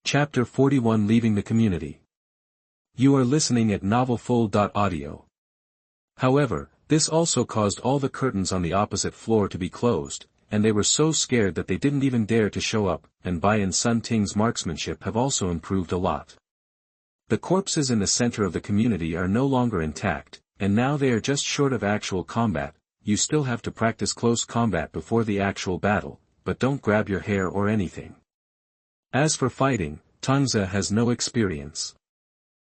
Chapter 41 Leaving the Community. You are listening at novelfull.audio. However, this also caused all the curtains on the opposite floor to be closed, and they were so scared that they didn't even dare to show up, and Bai and Sun Ting's marksmanship have also improved a lot. The corpses in the center of the community are no longer intact, and now they are just short of actual combat. You still have to practice close combat before the actual battle, but don't grab your hair or anything. As for fighting, Tangza has no experience.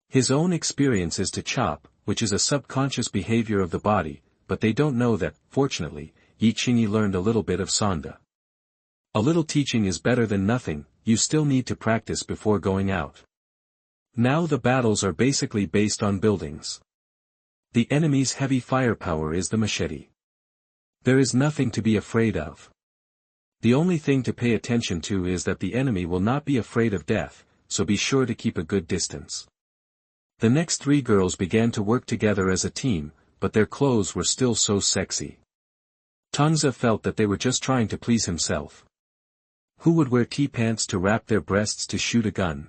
His own experience is to chop, which is a subconscious behavior of the body, but they don't know that. Fortunately, Yi Qingyi learned a little bit of Sanda. A little teaching is better than nothing. You still need to practice before going out. Now the battles are basically based on buildings. The enemy's heavy firepower is the machete. There is nothing to be afraid of. The only thing to pay attention to is that the enemy will not be afraid of death, so be sure to keep a good distance. The next three girls began to work together as a team, but their clothes were still so sexy. Tangza felt that they were just trying to please himself. Who would wear T-pants to wrap their breasts to shoot a gun?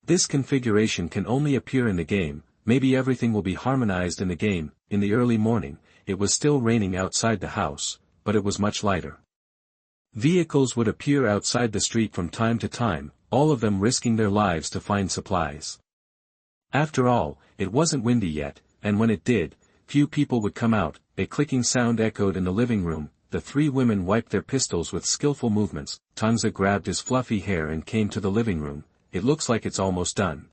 This configuration can only appear in the game. Maybe everything will be harmonized in the game. In the early morning, it was still raining outside the house, but it was much lighter. Vehicles would appear outside the street from time to time, all of them risking their lives to find supplies. After all, it wasn't windy yet, and when it did, few people would come out. A clicking sound echoed in the living room. The three women wiped their pistols with skillful movements. Tangza grabbed his fluffy hair and came to the living room. It looks like it's almost done.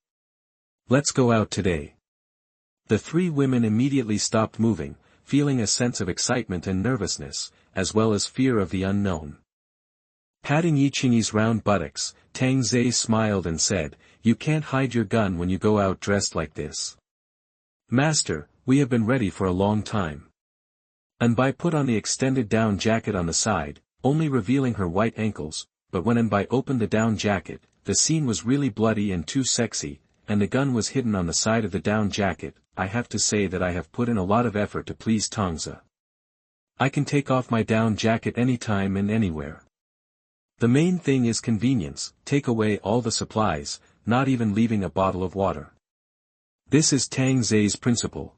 Let's go out today. The three women immediately stopped moving, feeling a sense of excitement and nervousness, as well as fear of the unknown. Patting Yi Qingyi's round buttocks, Tang Zhe smiled and said, "You can't hide your gun when you go out dressed like this." "Master, we have been ready for a long time." Anbai put on the extended down jacket on the side, only revealing her white ankles, but when Anbai opened the down jacket, the scene was really bloody and too sexy, and the gun was hidden on the side of the down jacket. I have to say that I have put in a lot of effort to please Tangza. I can take off my down jacket anytime and anywhere. The main thing is convenience. Take away all the supplies, not even leaving a bottle of water. This is Tang Zhe's principle.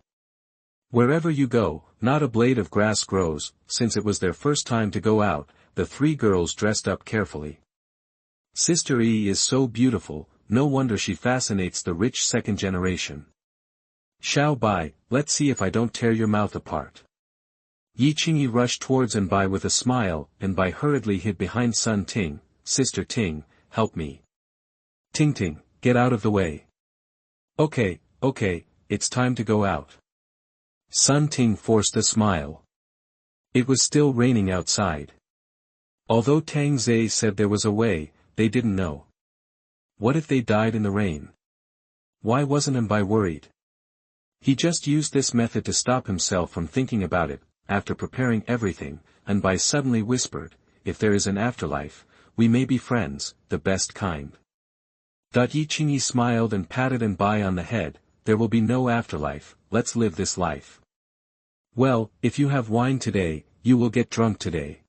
Wherever you go, not a blade of grass grows. Since it was their first time to go out, the three girls dressed up carefully. Sister Yi is so beautiful, no wonder she fascinates the rich second generation. Xiao Bai, let's see if I don't tear your mouth apart. Yi Qingyi rushed towards Anbai with a smile. Anbai hurriedly hid behind Sun Ting. Sister Ting, help me. Ting Ting, get out of the way. Okay, it's time to go out. Sun Ting forced a smile. It was still raining outside. Although Tang Zhe said there was a way, they didn't know. What if they died in the rain? Why wasn't Anbai worried? He just used this method to stop himself from thinking about it. After preparing everything, Anbai suddenly whispered, "If there is an afterlife, we may be friends, the best kind." Yi Qingyi smiled and patted Anbai on the head. "There will be no afterlife, let's live this life." "Well, if you have wine today, you will get drunk today."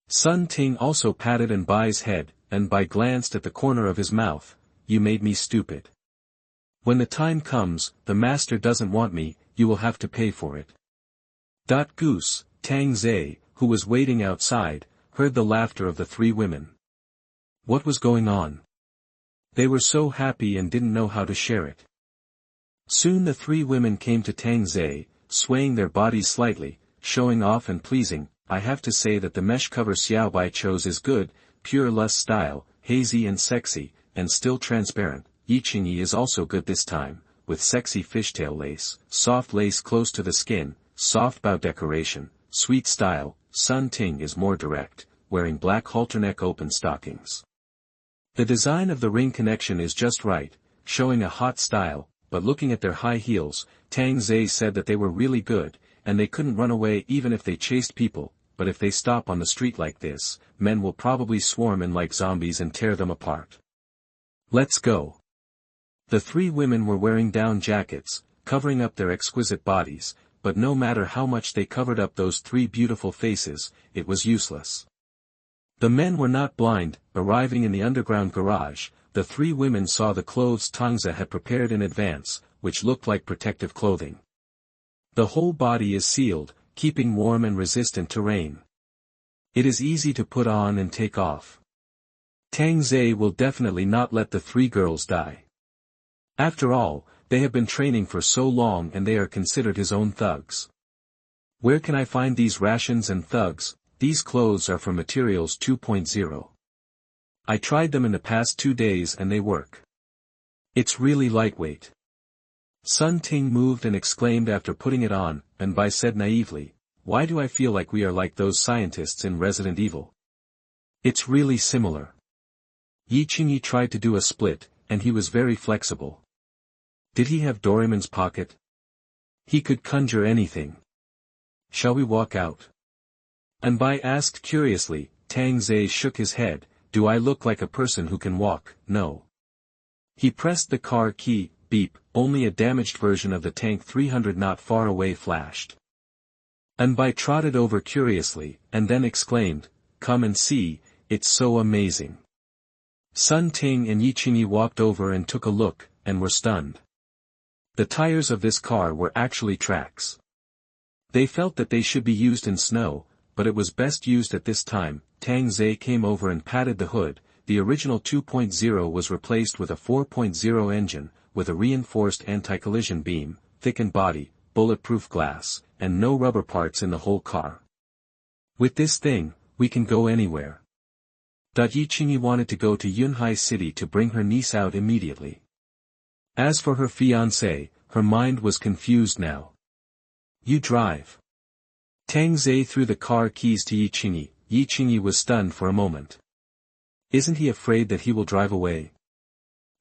Sun Ting also patted Anbai's head. Anbai glanced at the corner of his mouth. "You made me stupid. When the time comes, the master doesn't want me, you will have to pay for it." Goose, Tang Zhe, who was waiting outside, heard the laughter of the three women. What was going on? They were so happy and didn't know how to share it. Soon the three women came to Tang Zhe, swaying their bodies slightly, showing off and pleasing. I have to say that the mesh cover Xiao Bai chose is good, pure lust style, hazy and sexy, and still transparent. Yi Qingyi is also good this time, with sexy fishtail lace, soft lace close to the skin, soft bow decoration, sweet style. Sun Ting is more direct, wearing black halter-neck open stockings. The design of the ring connection is just right, showing a hot style, but looking at their high heels, Tang Zhe said that they were really good, and they couldn't run away even if they chased people, but if they stop on the street like this, men will probably swarm in like zombies and tear them apart. Let's go. The three women were wearing down jackets, covering up their exquisite bodies, but no matter how much they covered up those three beautiful faces, it was useless. The men were not blind. Arriving in the underground garage, the three women saw the clothes Tangze had prepared in advance, which looked like protective clothing. The whole body is sealed, keeping warm and resistant to rain. It is easy to put on and take off. Tangze will definitely not let the three girls die. After all, they have been training for so long and they are considered his own thugs. Where can I find these rations and thugs? These clothes are from Materials 2.0. I tried them in the past 2 days and they work. It's really lightweight. Sun Ting moved and exclaimed after putting it on, and Bai said naively, why do I feel like we are like those scientists in Resident Evil? It's really similar. Yi Qingyi tried to do a split, and he was very flexible. Did he have Doraemon's pocket? He could conjure anything. Shall we walk out? Anbai asked curiously. Tangze shook his head. Do I look like a person who can walk? No. He pressed the car key. Beep. Only a damaged version of the tank 300 not far away flashed. Anbai trotted over curiously, and then exclaimed, come and see, it's so amazing. Sun Ting and Yi Qingyi walked over and took a look, and were stunned. The tires of this car were actually tracks. They felt that they should be used in snow, but it was best used at this time. Tangze came over and patted the hood. The original 2.0 was replaced with a 4.0 engine, with a reinforced anti-collision beam, thickened body, bulletproof glass, and no rubber parts in the whole car. With this thing, we can go anywhere. Yi Qingyi wanted to go to Yunhai City to bring her niece out immediately. As for her fiancé, her mind was confused now. You drive. Tangze threw the car keys to Yi Qingyi. Yi Qingyi was stunned for a moment. Isn't he afraid that he will drive away?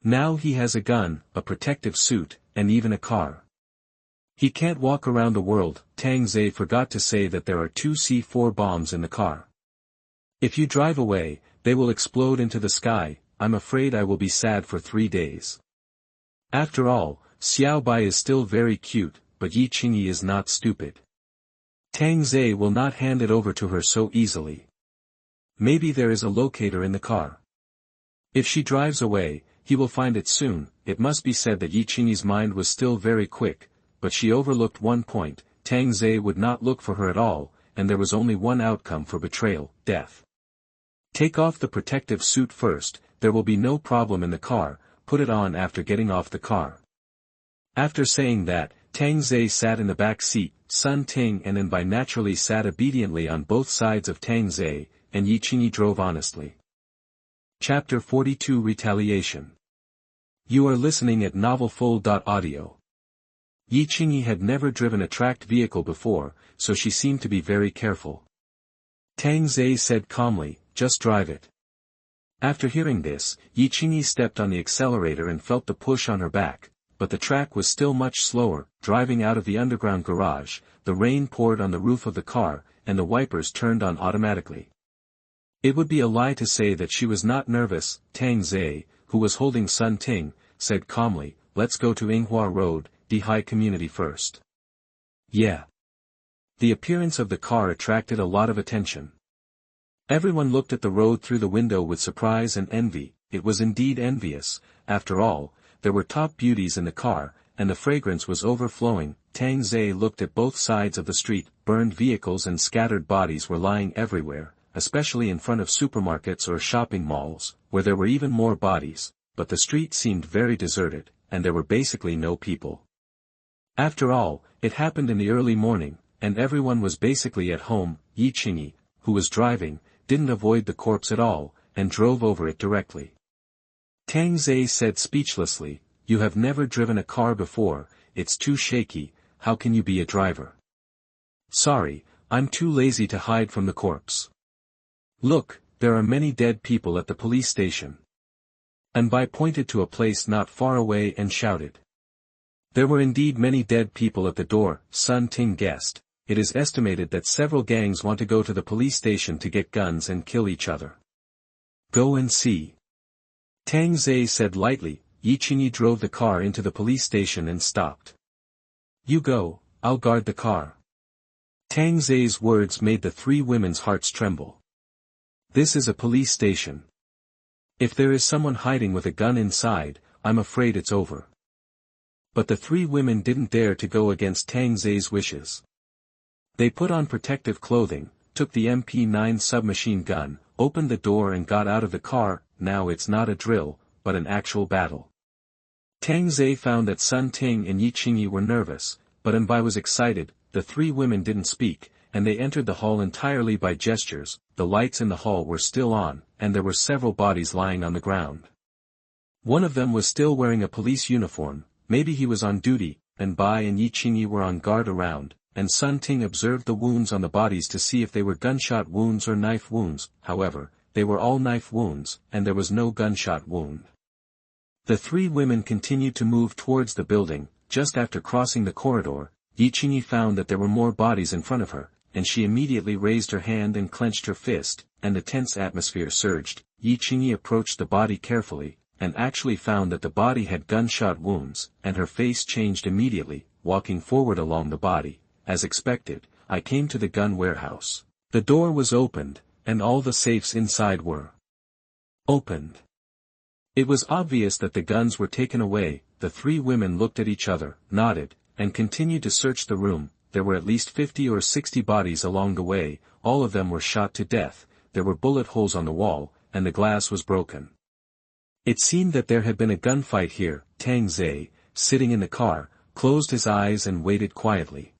Now he has a gun, a protective suit, and even a car. He can't walk around the world. Tangze forgot to say that there are 2 C4 bombs in the car. If you drive away, they will explode into the sky. I'm afraid I will be sad for 3 days. After all, Xiao Bai is still very cute, but Yi Qingyi is not stupid. Tangze will not hand it over to her so easily. Maybe there is a locator in the car. If she drives away, he will find it soon. It must be said that Yi Qingyi's mind was still very quick, but she overlooked one point. Tangze would not look for her at all, and there was only one outcome for betrayal, death. Take off the protective suit first, there will be no problem in the car, put it on after getting off the car. After saying that, Tangze sat in the back seat. Sun Ting and Anbai naturally sat obediently on both sides of Tangze, and Yi Qingyi drove honestly. Chapter 42 Retaliation. You are listening at novelfull.audio. Yi Qingyi had never driven a tracked vehicle before, so she seemed to be very careful. Tangze said calmly, just drive it. After hearing this, Yi Qingyi stepped on the accelerator and felt the push on her back, but the track was still much slower. Driving out of the underground garage, the rain poured on the roof of the car, and the wipers turned on automatically. It would be a lie to say that she was not nervous. Tangze, who was holding Sun Ting, said calmly, let's go to Yinghua Road, Dihai Community first. Yeah. The appearance of the car attracted a lot of attention. Everyone looked at the road through the window with surprise and envy. It was indeed envious. After all, there were top beauties in the car, and the fragrance was overflowing. Tangze looked at both sides of the street. Burned vehicles and scattered bodies were lying everywhere, especially in front of supermarkets or shopping malls, where there were even more bodies, but the street seemed very deserted, and there were basically no people. After all, it happened in the early morning, and everyone was basically at home. Yi Qingyi, who was driving, didn't avoid the corpse at all, and drove over it directly. Tangze said speechlessly, you have never driven a car before, it's too shaky, how can you be a driver? Sorry, I'm too lazy to hide from the corpse. Look, there are many dead people at the police station. Anbai pointed to a place not far away and shouted. There were indeed many dead people at the door. Sun Ting guessed. It is estimated that several gangs want to go to the police station to get guns and kill each other. Go and see. Tangze said lightly. Yi Qingyi drove the car into the police station and stopped. You go, I'll guard the car. Tangze's words made the three women's hearts tremble. This is a police station. If there is someone hiding with a gun inside, I'm afraid it's over. But the three women didn't dare to go against Tang Zai's wishes. They put on protective clothing, took the MP9 submachine gun, opened the door and got out of the car. Now it's not a drill, but an actual battle. Tang Zai found that Sun Ting and Yi Qingyi were nervous, but Anbai was excited. The three women didn't speak, and they entered the hall entirely by gestures. The lights in the hall were still on, and there were several bodies lying on the ground. One of them was still wearing a police uniform, maybe he was on duty. Anbai and Yi Qingyi were on guard around, and Sun Ting observed the wounds on the bodies to see if they were gunshot wounds or knife wounds. However, they were all knife wounds, and there was no gunshot wound. The three women continued to move towards the building. Just after crossing the corridor, Yi Qingyi found that there were more bodies in front of her, and she immediately raised her hand and clenched her fist, and the tense atmosphere surged. Yi Qingyi approached the body carefully, and actually found that the body had gunshot wounds, and her face changed immediately. Walking forward along the body, as expected, I came to the gun warehouse. The door was opened, and all the safes inside were opened. It was obvious that the guns were taken away. The three women looked at each other, nodded, and continued to search the room. There were at least 50 or 60 bodies along the way. All of them were shot to death. There were bullet holes on the wall, and the glass was broken. It seemed that there had been a gunfight here. Tang Zai, sitting in the car, closed his eyes and waited quietly.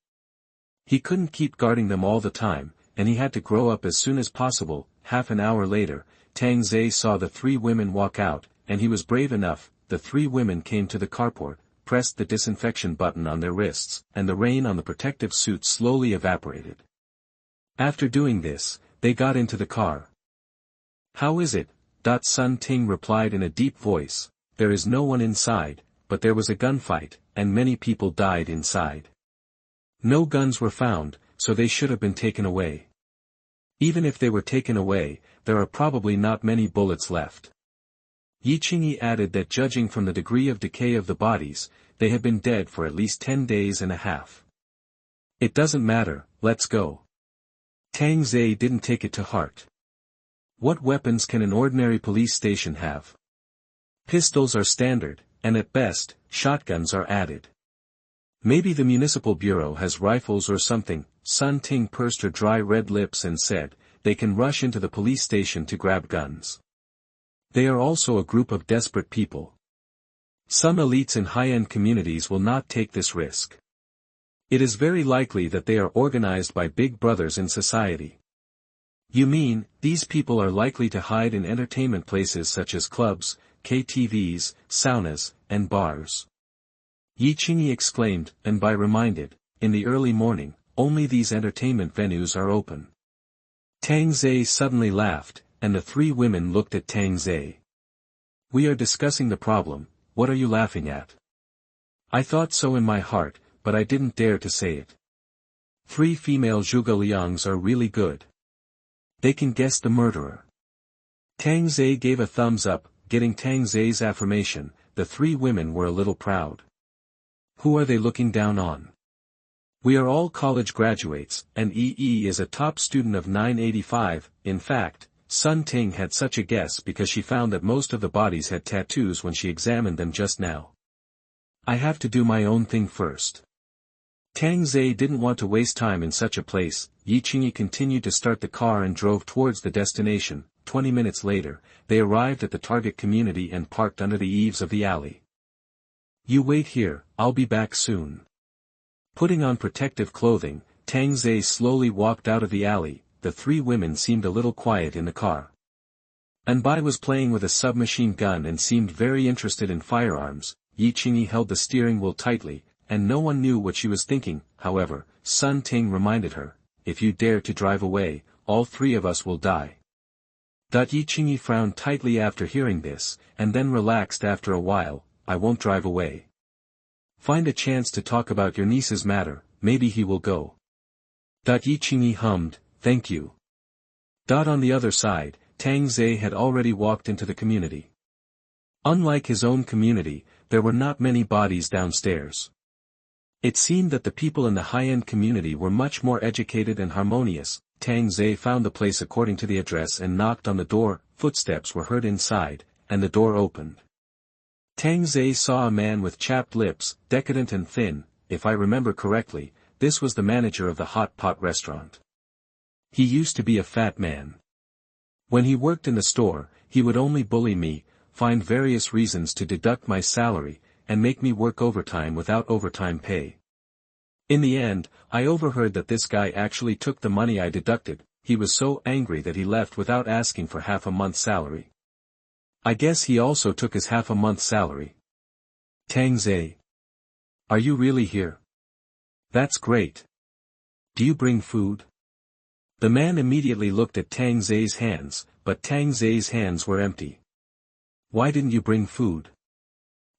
He couldn't keep guarding them all the time, and he had to grow up as soon as possible. Half an hour later, Tang Zai saw the three women walk out, and he was brave enough. The three women came to the carport, pressed the disinfection button on their wrists, and the rain on the protective suit slowly evaporated. After doing this, they got into the car. "How is it?" Sun Ting replied in a deep voice. "There is no one inside, but there was a gunfight, and many people died inside. No guns were found, so they should have been taken away. Even if they were taken away, there are probably not many bullets left." Yi Qingyi added that judging from the degree of decay of the bodies, they had been dead for at least 10 days and a half. "It doesn't matter, let's go." Tang Zai didn't take it to heart. What weapons can an ordinary police station have? Pistols are standard, and at best, shotguns are added. Maybe the municipal bureau has rifles or something. Sun Ting pursed her dry red lips and said, "They can rush into the police station to grab guns. They are also a group of desperate people. Some elites in high-end communities will not take this risk. It is very likely that they are organized by big brothers in society." "You mean, these people are likely to hide in entertainment places such as clubs, KTVs, saunas, and bars?" Yi Qingyi exclaimed, and Bai reminded, "In the early morning, only these entertainment venues are open." Tang Zai suddenly laughed, and the three women looked at Tang Zai. "We are discussing the problem, what are you laughing at?" "I thought so in my heart, but I didn't dare to say it. 3 female Zhuge Liangs are really good. They can guess the murderer." Tang Zai gave a thumbs up. Getting Tang Zai's affirmation, the three women were a little proud. "Who are they looking down on?" "We are all college graduates, and EE is a top student of 985, in fact, Sun Ting had such a guess because she found that most of the bodies had tattoos when she examined them just now. I have to do my own thing first." Tang Zai didn't want to waste time in such a place. Yi Qingyi continued to start the car and drove towards the destination. 20 minutes later, they arrived at the target community and parked under the eaves of the alley. "You wait here, I'll be back soon." Putting on protective clothing, Tang Zai slowly walked out of the alley. The three women seemed a little quiet in the car. Anbai was playing with a submachine gun and seemed very interested in firearms. Yi Qingyi held the steering wheel tightly, and no one knew what she was thinking. However, Sun Ting reminded her, "If you dare to drive away, all 3 of us will die." Yi Qingyi frowned tightly after hearing this, and then relaxed after a while. "I won't drive away. Find a chance to talk about your niece's matter, maybe he will go." Yi Qingyi hummed, "Thank you." On the other side, Tang Zai had already walked into the community. Unlike his own community, there were not many bodies downstairs. It seemed that the people in the high-end community were much more educated and harmonious. Tang Zhe found the place according to the address and knocked on the door. Footsteps were heard inside, and the door opened. Tang Zhe saw a man with chapped lips, decadent and thin. If I remember correctly, this was the manager of the hot pot restaurant. He used to be a fat man. When he worked in the store, he would only bully me, find various reasons to deduct my salary, and make me work overtime without overtime pay. In the end, I overheard that this guy actually took the money I deducted. He was so angry that he left without asking for half a month's salary. I guess he also took his half a month's salary. Tang Zhe. Are you really here? That's great. Do you bring food? The man immediately looked at Tang Zhe's hands, but Tang Zhe's hands were empty. Why didn't you bring food?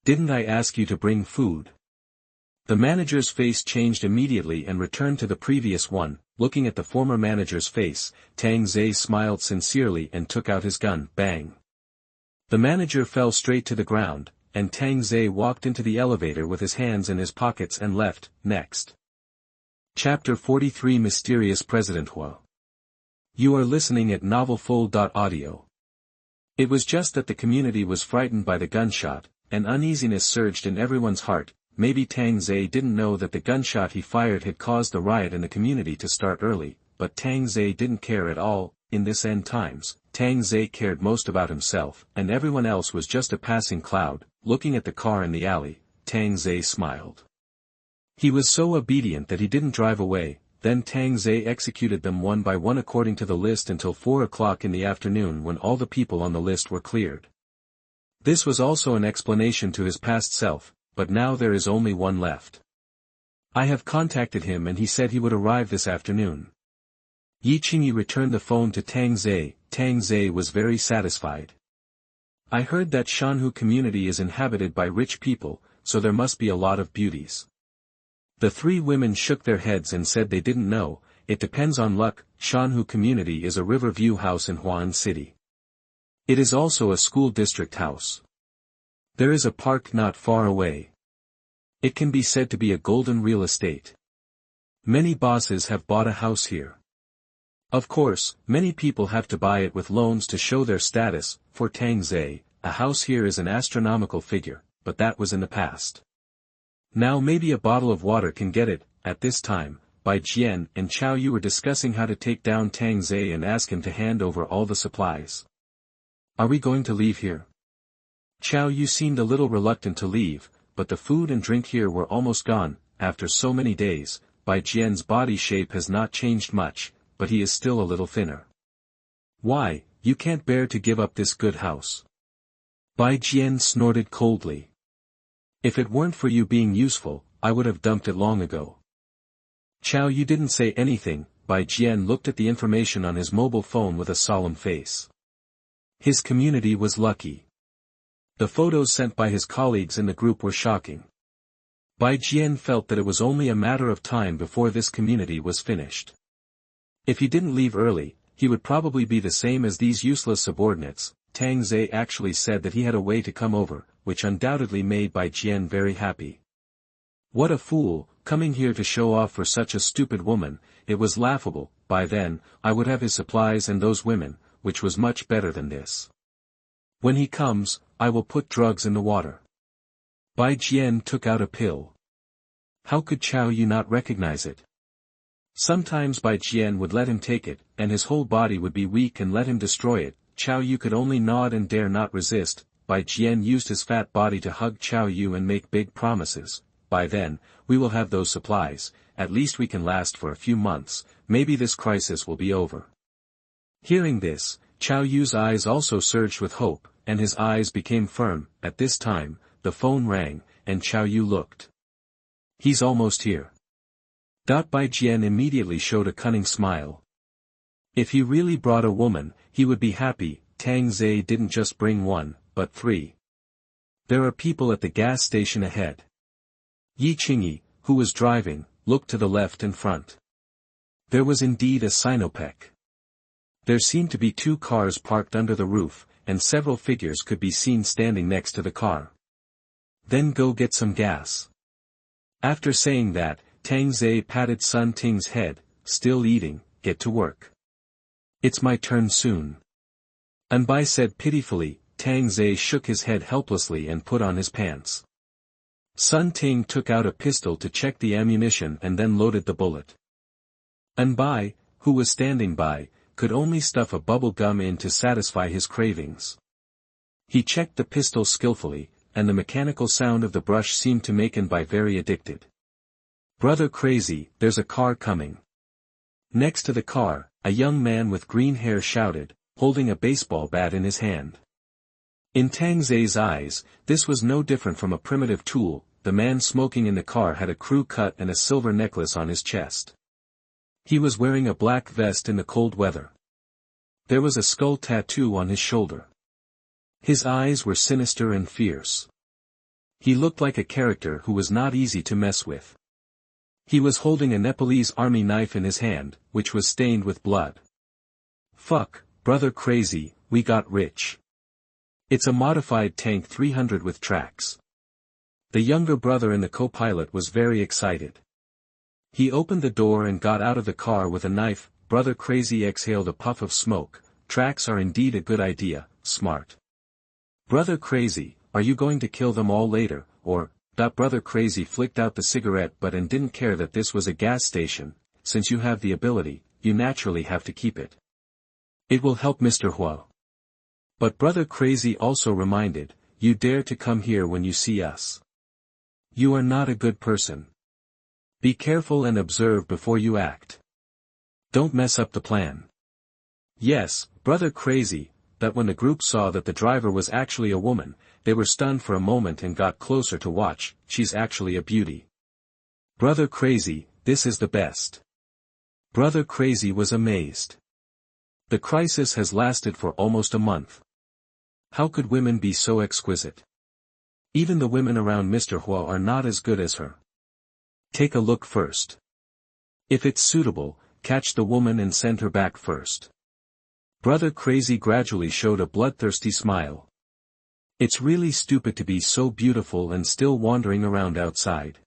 Didn't I ask you to bring food? The manager's face changed immediately and returned to the previous one. Looking at the former manager's face, Tang Zhe smiled sincerely and took out his gun. Bang! The manager fell straight to the ground, and Tang Zhe walked into the elevator with his hands in his pockets and left. Next. Chapter 43 Mysterious President Hua. You are listening at novelfull.audio. It was just that the community was frightened by the gunshot, and uneasiness surged in everyone's heart. Maybe Tang Zhe didn't know that the gunshot he fired had caused the riot in the community to start early, but Tang Zhe didn't care at all. In this end times, Tang Zhe cared most about himself, and everyone else was just a passing cloud. Looking at the car in the alley, Tang Zhe smiled. He was so obedient that he didn't drive away. Then Tang Zhe executed them one by one according to the list until 4 o'clock in the afternoon when all the people on the list were cleared. This was also an explanation to his past self, but now there is only one left. I have contacted him and he said he would arrive this afternoon. Yi Qingyi returned the phone to Tang Zhe. Tang Zhe was very satisfied. I heard that Shanhu community is inhabited by rich people, so there must be a lot of beauties. The three women shook their heads and said they didn't know. It depends on luck. Shanhu community is a river view house in Huan City. It is also a school district house. There is a park not far away. It can be said to be a golden real estate. Many bosses have bought a house here. Of course, many people have to buy it with loans to show their status. For Tang Zhe, a house here is an astronomical figure, but that was in the past. Now maybe a bottle of water can get it. At this time, Bai Qian and Chao Yu were discussing how to take down Tang Zhe and ask him to hand over all the supplies. Are we going to leave here? Chao Yu seemed a little reluctant to leave, but the food and drink here were almost gone. After so many days, Bai Qian's body shape has not changed much, but he is still a little thinner. Why, you can't bear to give up this good house? Bai Qian snorted coldly. If it weren't for you being useful, I would have dumped it long ago. Chao Yu didn't say anything. Bai Qian looked at the information on his mobile phone with a solemn face. His community was lucky. The photos sent by his colleagues in the group were shocking. Bai Qian felt that it was only a matter of time before this community was finished. If he didn't leave early, he would probably be the same as these useless subordinates. Tang Zhe actually said that he had a way to come over, which undoubtedly made Bai Qian very happy. What a fool, coming here to show off for such a stupid woman. It was laughable. By then, I would have his supplies and those women, which was much better than this. When he comes, I will put drugs in the water. Bai Qian took out a pill. How could Chao Yu not recognize it? Sometimes Bai Qian would let him take it, and his whole body would be weak and let him destroy it. Chao Yu could only nod and dare not resist. Bai Qian used his fat body to hug Chao Yu and make big promises. By then, we will have those supplies. At least we can last for a few months. Maybe this crisis will be over. Hearing this, Chao Yu's eyes also surged with hope, and his eyes became firm. At this time, the phone rang, and Chao Yu looked. He's almost here. Bai Qian immediately showed a cunning smile. If he really brought a woman, he would be happy. Tang Zhe didn't just bring one, but 3. There are people at the gas station ahead. Yi Qingyi, who was driving, looked to the left and front. There was indeed a Sinopec. There seemed to be 2 cars parked under the roof, and several figures could be seen standing next to the car. Then go get some gas. After saying that, Tang Zhe patted Sun Ting's head. Still eating, get to work. It's my turn soon. Anbai said pitifully. Tang Zhe shook his head helplessly and put on his pants. Sun Ting took out a pistol to check the ammunition and then loaded the bullet. Anbai, who was standing by, could only stuff a bubble gum in to satisfy his cravings. He checked the pistol skillfully, and the mechanical sound of the brush seemed to make Anbai very addicted. Brother Crazy, there's a car coming. Next to the car, a young man with green hair shouted, holding a baseball bat in his hand. In Tang Zhe's eyes, this was no different from a primitive tool. The man smoking in the car had a crew cut and a silver necklace on his chest. He was wearing a black vest in the cold weather. There was a skull tattoo on his shoulder. His eyes were sinister and fierce. He looked like a character who was not easy to mess with. He was holding a Nepalese army knife in his hand, which was stained with blood. Fuck, Brother Crazy, we got rich. It's a modified Tank 300 with tracks. The younger brother and the co-pilot was very excited. He opened the door and got out of the car with a knife. Brother Crazy exhaled a puff of smoke. Tracks are indeed a good idea, smart. Brother Crazy, are you going to kill them all later, or? Brother Crazy flicked out the cigarette butt and didn't care that this was a gas station. Since you have the ability, you naturally have to keep it. It will help Mr. Hua. But Brother Crazy also reminded, you dare to come here when you see us. You are not a good person. Be careful and observe before you act. Don't mess up the plan. Yes, Brother Crazy, that when the group saw that the driver was actually a woman, they were stunned for a moment and got closer to watch. She's actually a beauty. Brother Crazy, this is the best. Brother Crazy was amazed. The crisis has lasted for almost a month. How could women be so exquisite? Even the women around Mr. Hua are not as good as her. Take a look first. If it's suitable, catch the woman and send her back first. Brother Crazy gradually showed a bloodthirsty smile. It's really stupid to be so beautiful and still wandering around outside.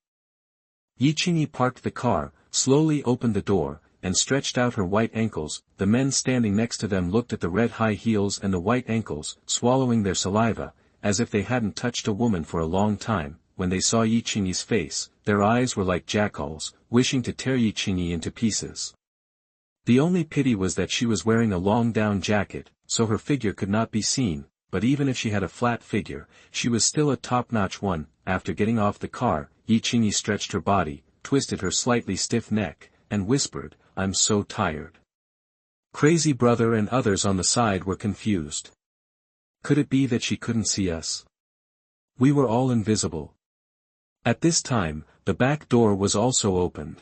Yiqingyi parked the car, slowly opened the door, and stretched out her white ankles. The men standing next to them looked at the red high heels and the white ankles, swallowing their saliva, as if they hadn't touched a woman for a long time. When they saw Yiqingyi's face, their eyes were like jackals, wishing to tear Yiqingyi into pieces. The only pity was that she was wearing a long down jacket, so her figure could not be seen. But even if she had a flat figure, she was still a top-notch one. After getting off the car, Yiqingyi stretched her body, twisted her slightly stiff neck, and whispered, I'm so tired. Crazy Brother and others on the side were confused. Could it be that she couldn't see us? We were all invisible. At this time, the back door was also opened.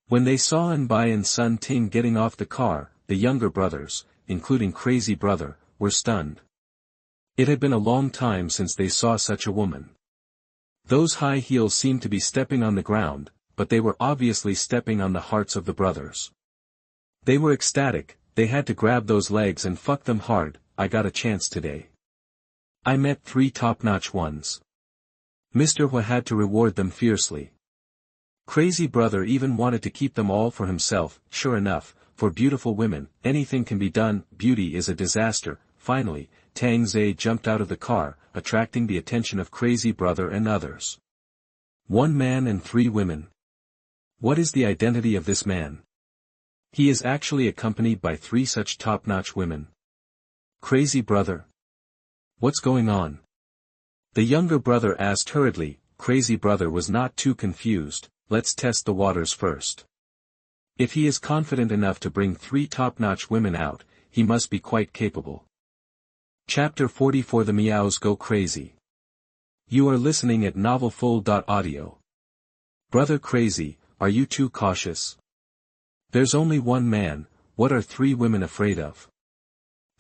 When they saw Anbai and Sun Ting getting off the car, the younger brothers, including Crazy Brother, were stunned. It had been a long time since they saw such a woman. Those high heels seemed to be stepping on the ground, but they were obviously stepping on the hearts of the brothers. They were ecstatic. They had to grab those legs and fuck them hard. I got a chance today. I met 3 top-notch ones. Mr. Hua had to reward them fiercely. Crazy Brother even wanted to keep them all for himself. Sure enough, for beautiful women, anything can be done. Beauty is a disaster. Finally, Tang Zhe jumped out of the car, attracting the attention of Crazy Brother and others. 1 man and 3 women. What is the identity of this man? He is actually accompanied by 3 such top-notch women. Crazy Brother. What's going on? The younger brother asked hurriedly. Crazy Brother was not too confused. Let's test the waters first. If he is confident enough to bring 3 top-notch women out, he must be quite capable. Chapter 44 The Meows Go Crazy. You are listening at novelfull.audio. Brother Crazy, are you too cautious? There's only 1 man, what are 3 women afraid of?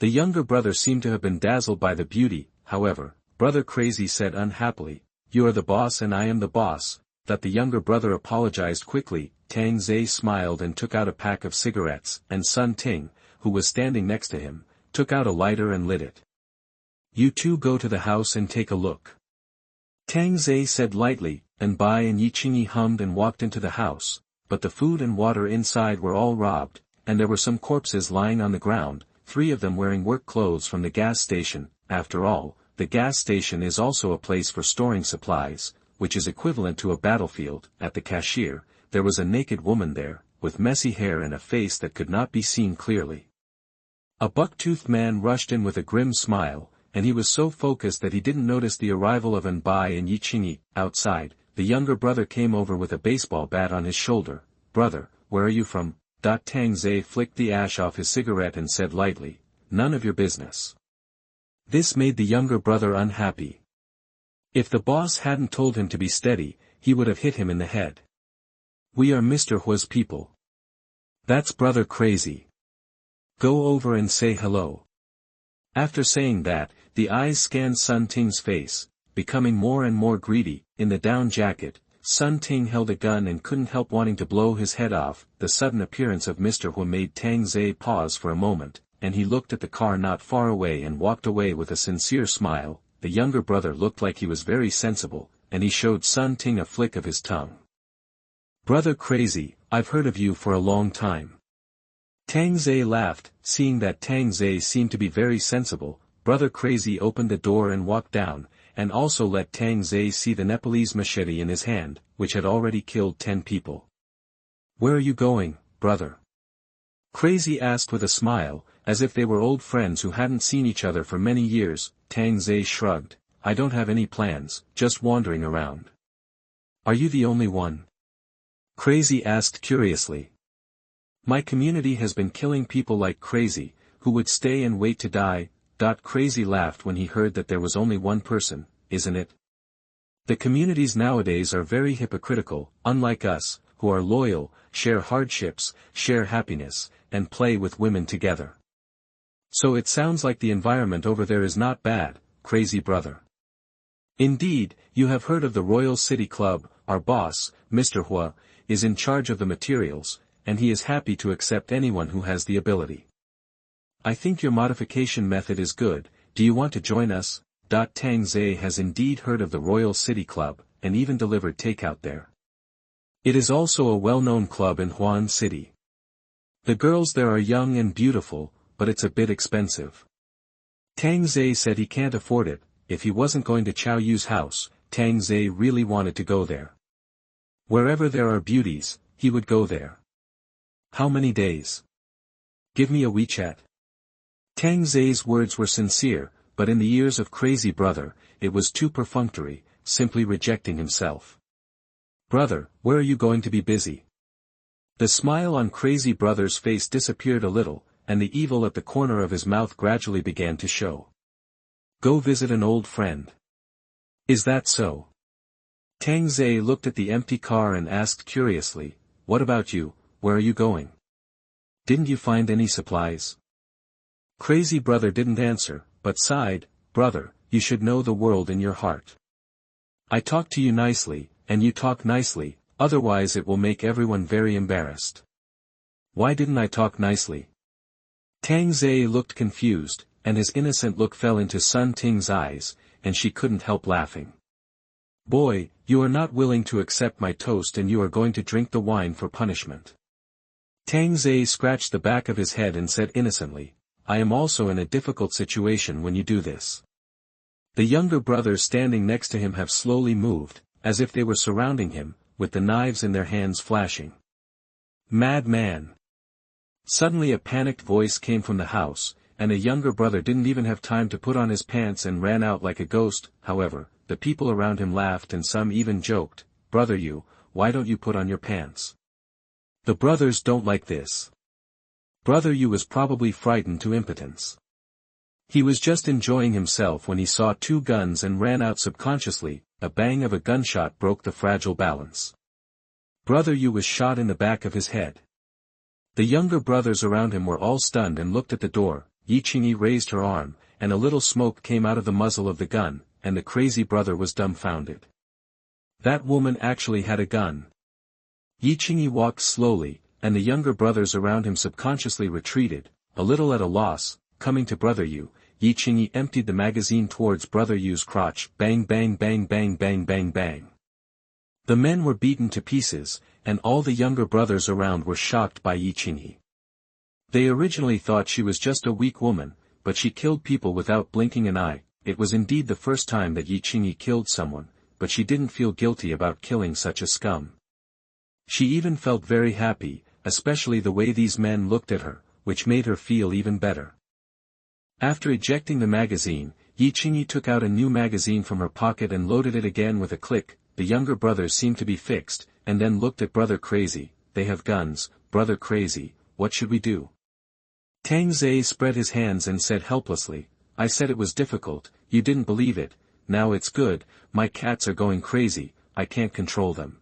The younger brother seemed to have been dazzled by the beauty. However, Brother Crazy said unhappily, you are the boss and I am the boss. That the younger brother apologized quickly. Tang Zhe smiled and took out a pack of cigarettes, and Sun Ting, who was standing next to him, took out a lighter and lit it. You 2 go to the house and take a look. Tang Zhe said lightly. and Bai and Yi Qingyi hummed and walked into the house, but the food and water inside were all robbed, and there were some corpses lying on the ground, 3 of them wearing work clothes from the gas station. After all, the gas station is also a place for storing supplies, which is equivalent to a battlefield. At the cashier, there was a naked woman there, with messy hair and a face that could not be seen clearly. A buck-toothed man rushed in with a grim smile, and he was so focused that he didn't notice the arrival of Bai and Yi Qingyi. Outside, the younger brother came over with a baseball bat on his shoulder. "Brother, where are you from?" Tang Zhe flicked the ash off his cigarette and said lightly, "None of your business." This made the younger brother unhappy. If the boss hadn't told him to be steady, he would have hit him in the head. "We are Mr. Hua's people." "That's brother Crazy. Go over and say hello." After saying that, the eyes scanned Sun Ting's face, becoming more and more greedy. In the down jacket, Sun Ting held a gun and couldn't help wanting to blow his head off. The sudden appearance of Mr. Hua made Tang Zhe pause for a moment, and he looked at the car not far away and walked away with a sincere smile. The younger brother looked like he was very sensible, and he showed Sun Ting a flick of his tongue. "Brother Crazy, I've heard of you for a long time." Tang Zhe laughed, seeing that Tang Zhe seemed to be very sensible. Brother Crazy opened the door and walked down, and also let Tang Zhe see the Nepalese machete in his hand, which had already killed 10 people. "Where are you going, brother?" Crazy asked with a smile, as if they were old friends who hadn't seen each other for many years. Tang Zhe shrugged. "I don't have any plans, just wandering around." "Are you the only one?" Crazy asked curiously. "My community has been killing people like crazy, who would stay and wait to die." Crazy laughed when he heard that there was only one person, "Isn't it? The communities nowadays are very hypocritical, unlike us, who are loyal, share hardships, share happiness, and play with women together. So it sounds like the environment over there is not bad, Crazy brother." "Indeed, you have heard of the Royal City Club. Our boss, Mr. Hua, is in charge of the materials, and he is happy to accept anyone who has the ability. I think your modification method is good. Do you want to join us?" Tang Zhe has indeed heard of the Royal City Club, and even delivered takeout there. It is also a well-known club in Huan City. The girls there are young and beautiful, but it's a bit expensive. Tang Zhe said he can't afford it. If he wasn't going to Chow Yu's house, Tang Zhe really wanted to go there. Wherever there are beauties, he would go there. "How many days? Give me a WeChat." Tang Zhe's words were sincere, but in the ears of Crazy brother, it was too perfunctory, simply rejecting himself. "Brother, where are you going to be busy?" The smile on Crazy brother's face disappeared a little, and the evil at the corner of his mouth gradually began to show. "Go visit an old friend." "Is that so?" Tang Zhe looked at the empty car and asked curiously, "What about you, where are you going? Didn't you find any supplies?" Crazy brother didn't answer, but sighed. "Brother, you should know the world in your heart. I talk to you nicely, and you talk nicely, otherwise it will make everyone very embarrassed." "Why didn't I talk nicely?" Tang Zhe looked confused, and his innocent look fell into Sun Ting's eyes, and she couldn't help laughing. "Boy, you are not willing to accept my toast and you are going to drink the wine for punishment." Tang Zhe scratched the back of his head and said innocently, "I am also in a difficult situation when you do this." The younger brothers standing next to him have slowly moved, as if they were surrounding him, with the knives in their hands flashing. "Mad man!" Suddenly a panicked voice came from the house, and a younger brother didn't even have time to put on his pants and ran out like a ghost. However, the people around him laughed and some even joked, "Brother you, why don't you put on your pants?" The brothers don't like this. Brother Yu was probably frightened to impotence. He was just enjoying himself when he saw 2 guns and ran out subconsciously. A bang of a gunshot broke the fragile balance. Brother Yu was shot in the back of his head. The younger brothers around him were all stunned and looked at the door. Yi Qingyi raised her arm, and a little smoke came out of the muzzle of the gun, and the crazy brother was dumbfounded. That woman actually had a gun. Yi Qingyi walked slowly, and the younger brothers around him subconsciously retreated, a little at a loss. Coming to Brother Yu, Yi Qingyi emptied the magazine towards Brother Yu's crotch. Bang bang bang bang bang bang bang. The men were beaten to pieces, and all the younger brothers around were shocked by Yi Qingyi. They originally thought she was just a weak woman, but she killed people without blinking an eye. It was indeed the first time that Yi Qingyi killed someone, but she didn't feel guilty about killing such a scum. She even felt very happy, especially the way these men looked at her, which made her feel even better. After ejecting the magazine, Yi Qingyi took out a new magazine from her pocket and loaded it again with a click. The younger brothers seemed to be fixed, and then looked at Brother Crazy. They have guns, Brother Crazy, what should we do? Tang Zhe spread his hands and said helplessly, I said it was difficult, you didn't believe it, now it's good, my cats are going crazy, I can't control them.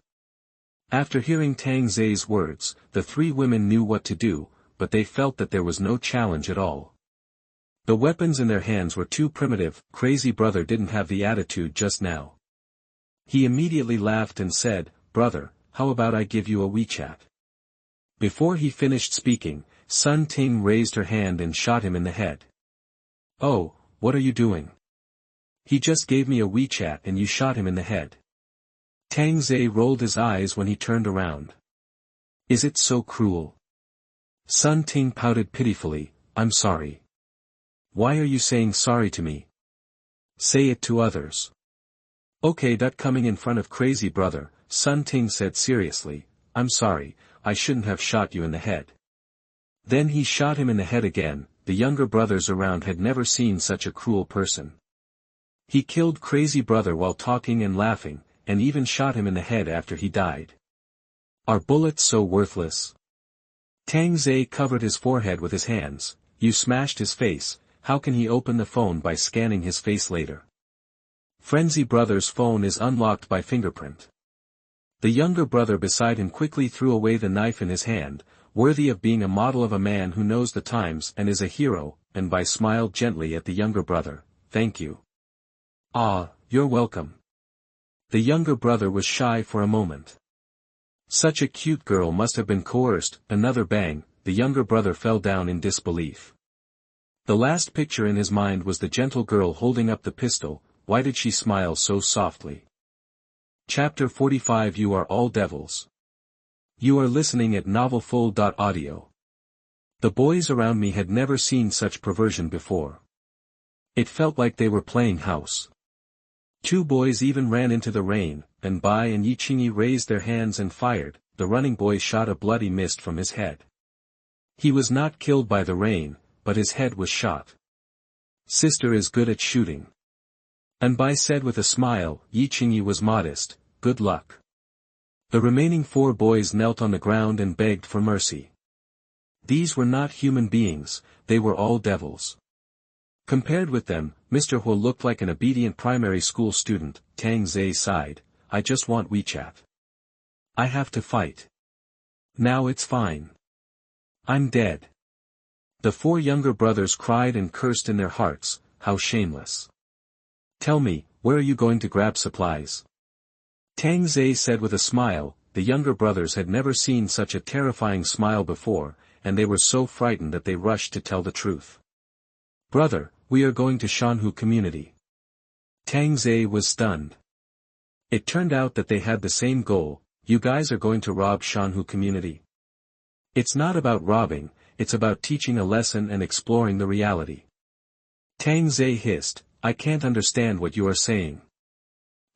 After hearing Tang Zhe's words, the three women knew what to do, but they felt that there was no challenge at all. The weapons in their hands were too primitive. Crazy Brother didn't have the attitude just now. He immediately laughed and said, Brother, how about I give you a WeChat? Before he finished speaking, Sun Ting raised her hand and shot him in the head. Oh, what are you doing? He just gave me a WeChat and you shot him in the head. Tang Zhe rolled his eyes when he turned around. Is it so cruel? Sun Ting pouted pitifully, I'm sorry. Why are you saying sorry to me? Say it to others. Okay. Coming in front of Crazy Brother, Sun Ting said seriously, I'm sorry, I shouldn't have shot you in the head. Then he shot him in the head again. The younger brothers around had never seen such a cruel person. He killed Crazy Brother while talking and laughing, and even shot him in the head after he died. Are bullets so worthless? Tang Zhe covered his forehead with his hands. You smashed his face, how can he open the phone by scanning his face later? Frenzy Brother's phone is unlocked by fingerprint. The younger brother beside him quickly threw away the knife in his hand, worthy of being a model of a man who knows the times and is a hero, and Bai smiled gently at the younger brother, thank you. Ah, you're welcome. The younger brother was shy for a moment. Such a cute girl must have been coerced. Another bang, the younger brother fell down in disbelief. The last picture in his mind was the gentle girl holding up the pistol. Why did she smile so softly? Chapter 45 You are all devils. You are listening at novelfull.audio. The boys around me had never seen such perversion before. It felt like they were playing house. Two boys even ran into the rain, and Bai and Yi Qingyi raised their hands and fired. The running boy shot a bloody mist from his head. He was not killed by the rain, but his head was shot. Sister is good at shooting. And Bai said with a smile. Yi Qingyi was modest, good luck. The remaining four boys knelt on the ground and begged for mercy. These were not human beings, they were all devils. Compared with them, Mr. Huo looked like an obedient primary school student. Tang Zhe sighed, I just want WeChat. I have to fight. Now it's fine. I'm dead. The four younger brothers cried and cursed in their hearts, how shameless. Tell me, where are you going to grab supplies? Tang Zhe said with a smile. The younger brothers had never seen such a terrifying smile before, and they were so frightened that they rushed to tell the truth. Brother, we are going to Shanhu community. Tang Zhe was stunned. It turned out that they had the same goal. You guys are going to rob Shanhu community. It's not about robbing, it's about teaching a lesson and exploring the reality. Tang Zhe hissed, I can't understand what you are saying.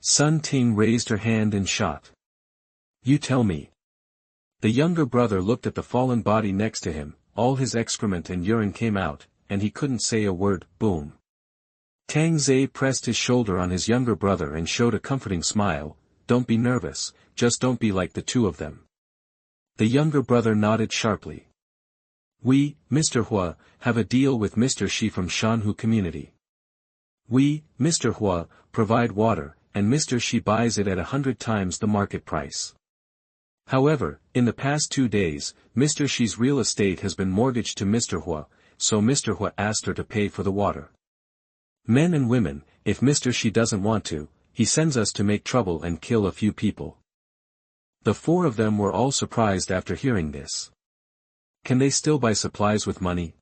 Sun Ting raised her hand and shot. You tell me. The younger brother looked at the fallen body next to him. All his excrement and urine came out, and he couldn't say a word. Boom. Tang Zhe pressed his shoulder on his younger brother and showed a comforting smile. Don't be nervous, just don't be like the two of them. The younger brother nodded sharply. We, Mr. Hua, have a deal with Mr. Shi from Shanhu community. We, Mr. Hua, provide water, and Mr. Shi buys it at 100 times the market price. However, in the past 2 days, Mr. Shi's real estate has been mortgaged to Mr. Hua, so Mr. Hua asked her to pay for the water. Men and women, if Mr. Shi doesn't want to, he sends us to make trouble and kill a few people. The four of them were all surprised after hearing this. Can they still buy supplies with money?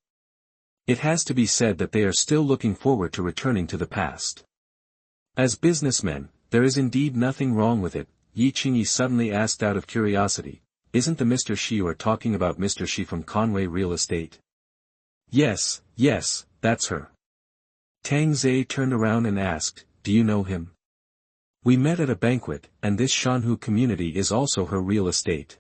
It has to be said that they are still looking forward to returning to the past. As businessmen, there is indeed nothing wrong with it. Yi Qingyi suddenly asked out of curiosity. Isn't the Mr. Shi you are talking about Mr. Shi from Conway Real Estate? Yes, that's her. Tang Zhe turned around and asked, do you know him? We met at a banquet, and this Shanhu community is also her real estate.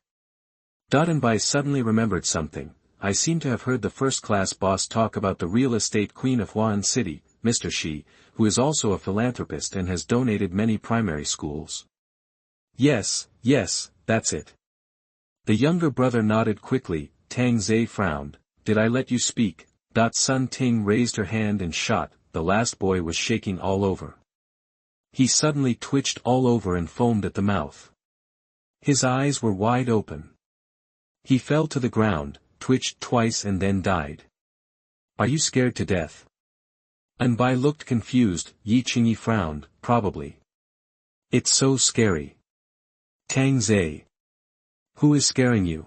Bai suddenly remembered something. I seem to have heard the first-class boss talk about the real estate queen of Huan City, Mr. Shi, who is also a philanthropist and has donated many primary schools. Yes, that's it. The younger brother nodded quickly. Tang Zhe frowned. Did I let you speak? Sun Ting raised her hand and shot. The last boy was shaking all over. He suddenly twitched all over and foamed at the mouth. His eyes were wide open. He fell to the ground, twitched twice and then died. Are you scared to death? Bai looked confused. Yi Qingyi frowned. Probably. It's so scary. Tang Zhe. Who is scaring you?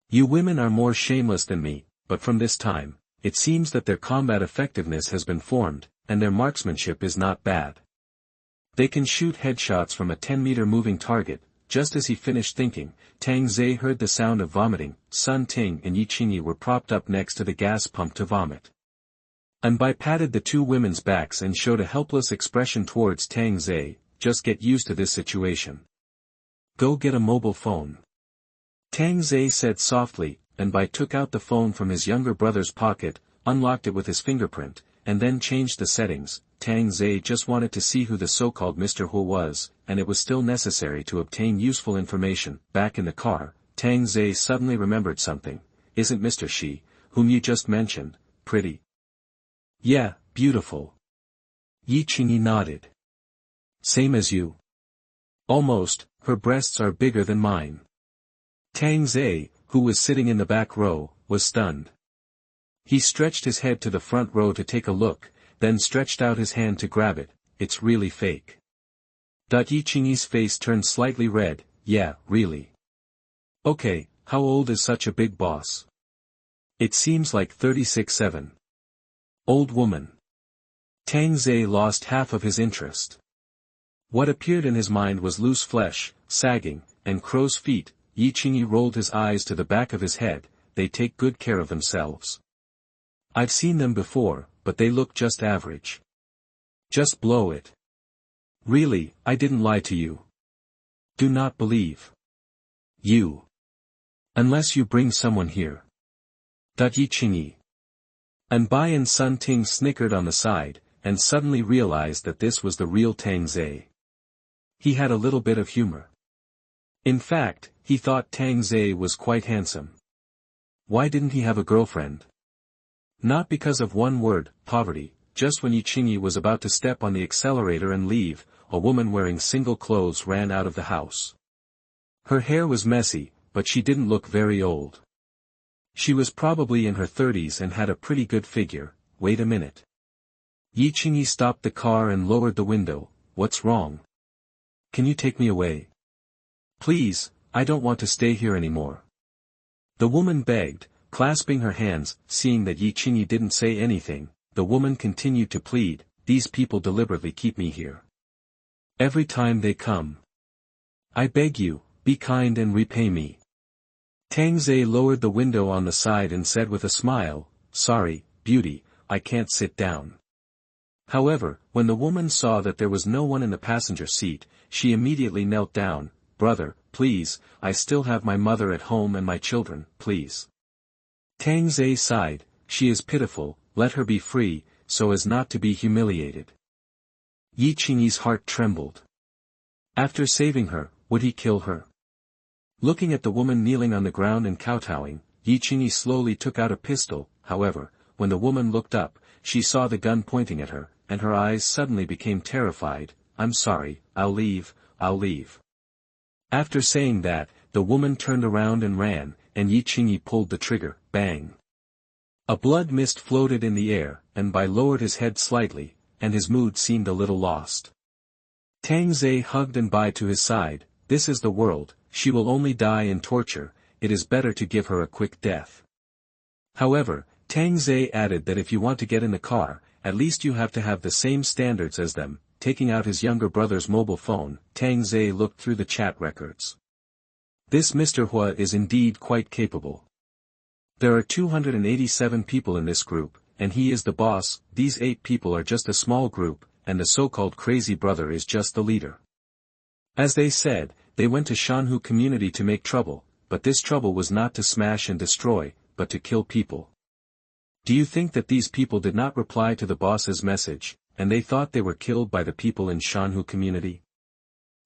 You women are more shameless than me, but from this time, it seems that their combat effectiveness has been formed, and their marksmanship is not bad. They can shoot headshots from a 10-meter moving target. Just as he finished thinking, Tang Zhe heard the sound of vomiting. Sun Ting and Yi Qingyi were propped up next to the gas pump to vomit. Bai patted the two women's backs and showed a helpless expression towards Tang Zhe. Just get used to this situation. Go get a mobile phone. Tang Zhe said softly. Bai took out the phone from his younger brother's pocket, unlocked it with his fingerprint, and then changed the settings. Tang Zhe just wanted to see who the so-called Mr. Hu was, and it was still necessary to obtain useful information. Back in the car, Tang Zhe suddenly remembered something. Isn't Mr. Shi, whom you just mentioned, pretty? Yeah, beautiful. Yi Qingyi nodded. Same as you. Almost, her breasts are bigger than mine. Tang Zhe, who was sitting in the back row, was stunned. He stretched his head to the front row to take a look, then stretched out his hand to grab it. It's really fake. Yi Qingyi's face turned slightly red. Yeah, really. Okay, how old is such a big boss? It seems like 36-7. Old woman. Tang Zhe lost half of his interest. What appeared in his mind was loose flesh, sagging, and crow's feet. Yi Qingyi rolled his eyes to the back of his head. They take good care of themselves. I've seen them before, but they look just average. Just blow it. Really, I didn't lie to you. Do not believe you. Unless you bring someone here. Yi Qingyi. Bai and Sun Ting snickered on the side, and suddenly realized that this was the real Tang Zhe. He had a little bit of humor. In fact, he thought Tang Zhe was quite handsome. Why didn't he have a girlfriend? Not because of one word, poverty. Just when Yi Qingyi was about to step on the accelerator and leave, a woman wearing single clothes ran out of the house. Her hair was messy, but she didn't look very old. She was probably in her 30s and had a pretty good figure. Wait a minute. Yi Qingyi stopped the car and lowered the window. What's wrong? Can you take me away? Please, I don't want to stay here anymore. The woman begged, clasping her hands. Seeing that Yi Qingyi didn't say anything, the woman continued to plead, these people deliberately keep me here. Every time they come. I beg you, be kind and repay me. Tang Zhe lowered the window on the side and said with a smile, sorry, beauty, I can't sit down. However, when the woman saw that there was no one in the passenger seat, she immediately knelt down. Brother, please, I still have my mother at home and my children, please. Tang Zhe sighed, she is pitiful, let her be free, so as not to be humiliated. Yi Qingyi's heart trembled. After saving her, would he kill her? Looking at the woman kneeling on the ground and kowtowing, Yi Qingyi slowly took out a pistol. However, when the woman looked up, she saw the gun pointing at her, and her eyes suddenly became terrified. I'm sorry, I'll leave. After saying that, the woman turned around and ran, and Yi Qingyi pulled the trigger. Bang! A blood mist floated in the air, and Bai lowered his head slightly, and his mood seemed a little lost. Tang Zhe hugged Bai to his side. This is the world, she will only die in torture, it is better to give her a quick death. However, Tang Zhe added that if you want to get in the car, at least you have to have the same standards as them. taking out his younger brother's mobile phone, Tang Zhe looked through the chat records. This Mr. Hua is indeed quite capable. There are 287 people in this group, and he is the boss. These 8 people are just a small group, and the so-called crazy brother is just the leader. As they said, they went to Shanhu community to make trouble, but this trouble was not to smash and destroy, but to kill people. Do you think that these people did not reply to the boss's message, and they thought they were killed by the people in Shanhu community?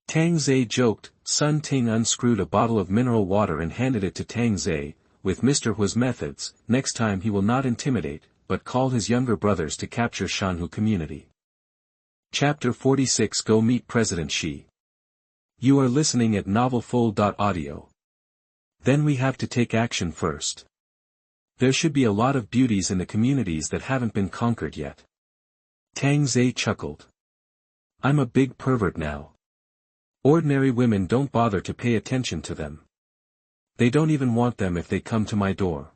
Tang Zhe joked. Sun Ting unscrewed a bottle of mineral water and handed it to Tang Zhe. With Mr. Hua's methods, next time he will not intimidate, but call his younger brothers to capture Shanhu community. Chapter 46 Go meet President Xi. You are listening at novelfull.audio. Then we have to take action first. There should be a lot of beauties in the communities that haven't been conquered yet. Tang Zhe chuckled. I'm a big pervert now. Ordinary women don't bother to pay attention to them. They don't even want them if they come to my door.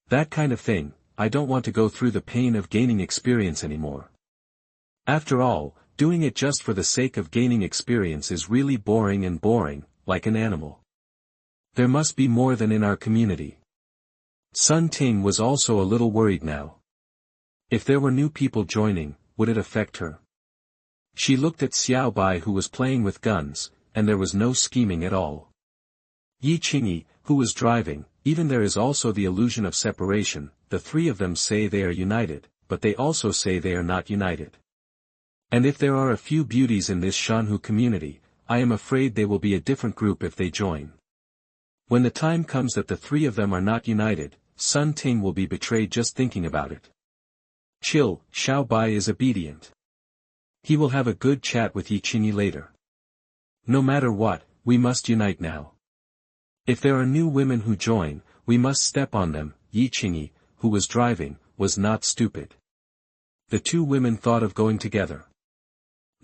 That kind of thing, I don't want to go through the pain of gaining experience anymore. After all, doing it just for the sake of gaining experience is really boring, like an animal. There must be more than in our community. Sun Ting was also a little worried now. If there were new people joining, would it affect her? She looked at Xiao Bai, who was playing with guns, and there was no scheming at all. Yi Qingyi, who was driving, even there is also the illusion of separation. The 3 of them say they are united, but they also say they are not united. And if there are a few beauties in this Shanhu community, I am afraid they will be a different group if they join. When the time comes that the 3 of them are not united, Sun Ting will be betrayed just thinking about it. Chill, Xiao Bai is obedient. He will have a good chat with Yi Qingyi later. No matter what, we must unite now. If there are new women who join, we must step on them. Yi Qingyi, who was driving, was not stupid. The 2 women thought of going together.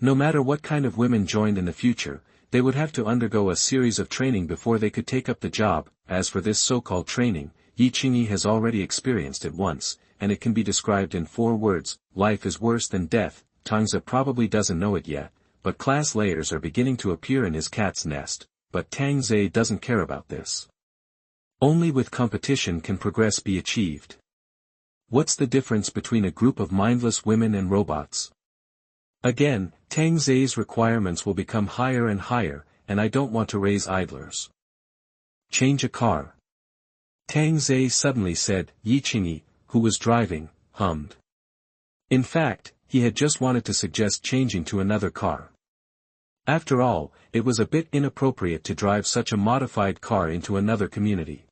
No matter what kind of women joined in the future, they would have to undergo a series of training before they could take up the job. As for this so-called training, Yi Qingyi has already experienced it once, and it can be described in 4 words: life is worse than death. Tangza probably doesn't know it yet, but class layers are beginning to appear in his cat's nest, but Tang Zhe doesn't care about this. Only with competition can progress be achieved. What's the difference between a group of mindless women and robots? Again, Tang Zhe's requirements will become higher and higher, and I don't want to raise idlers. Change a car. Tang Zhe suddenly said. Yi Qingyi, who was driving, hummed. In fact, he had just wanted to suggest changing to another car. After all, it was a bit inappropriate to drive such a modified car into another community.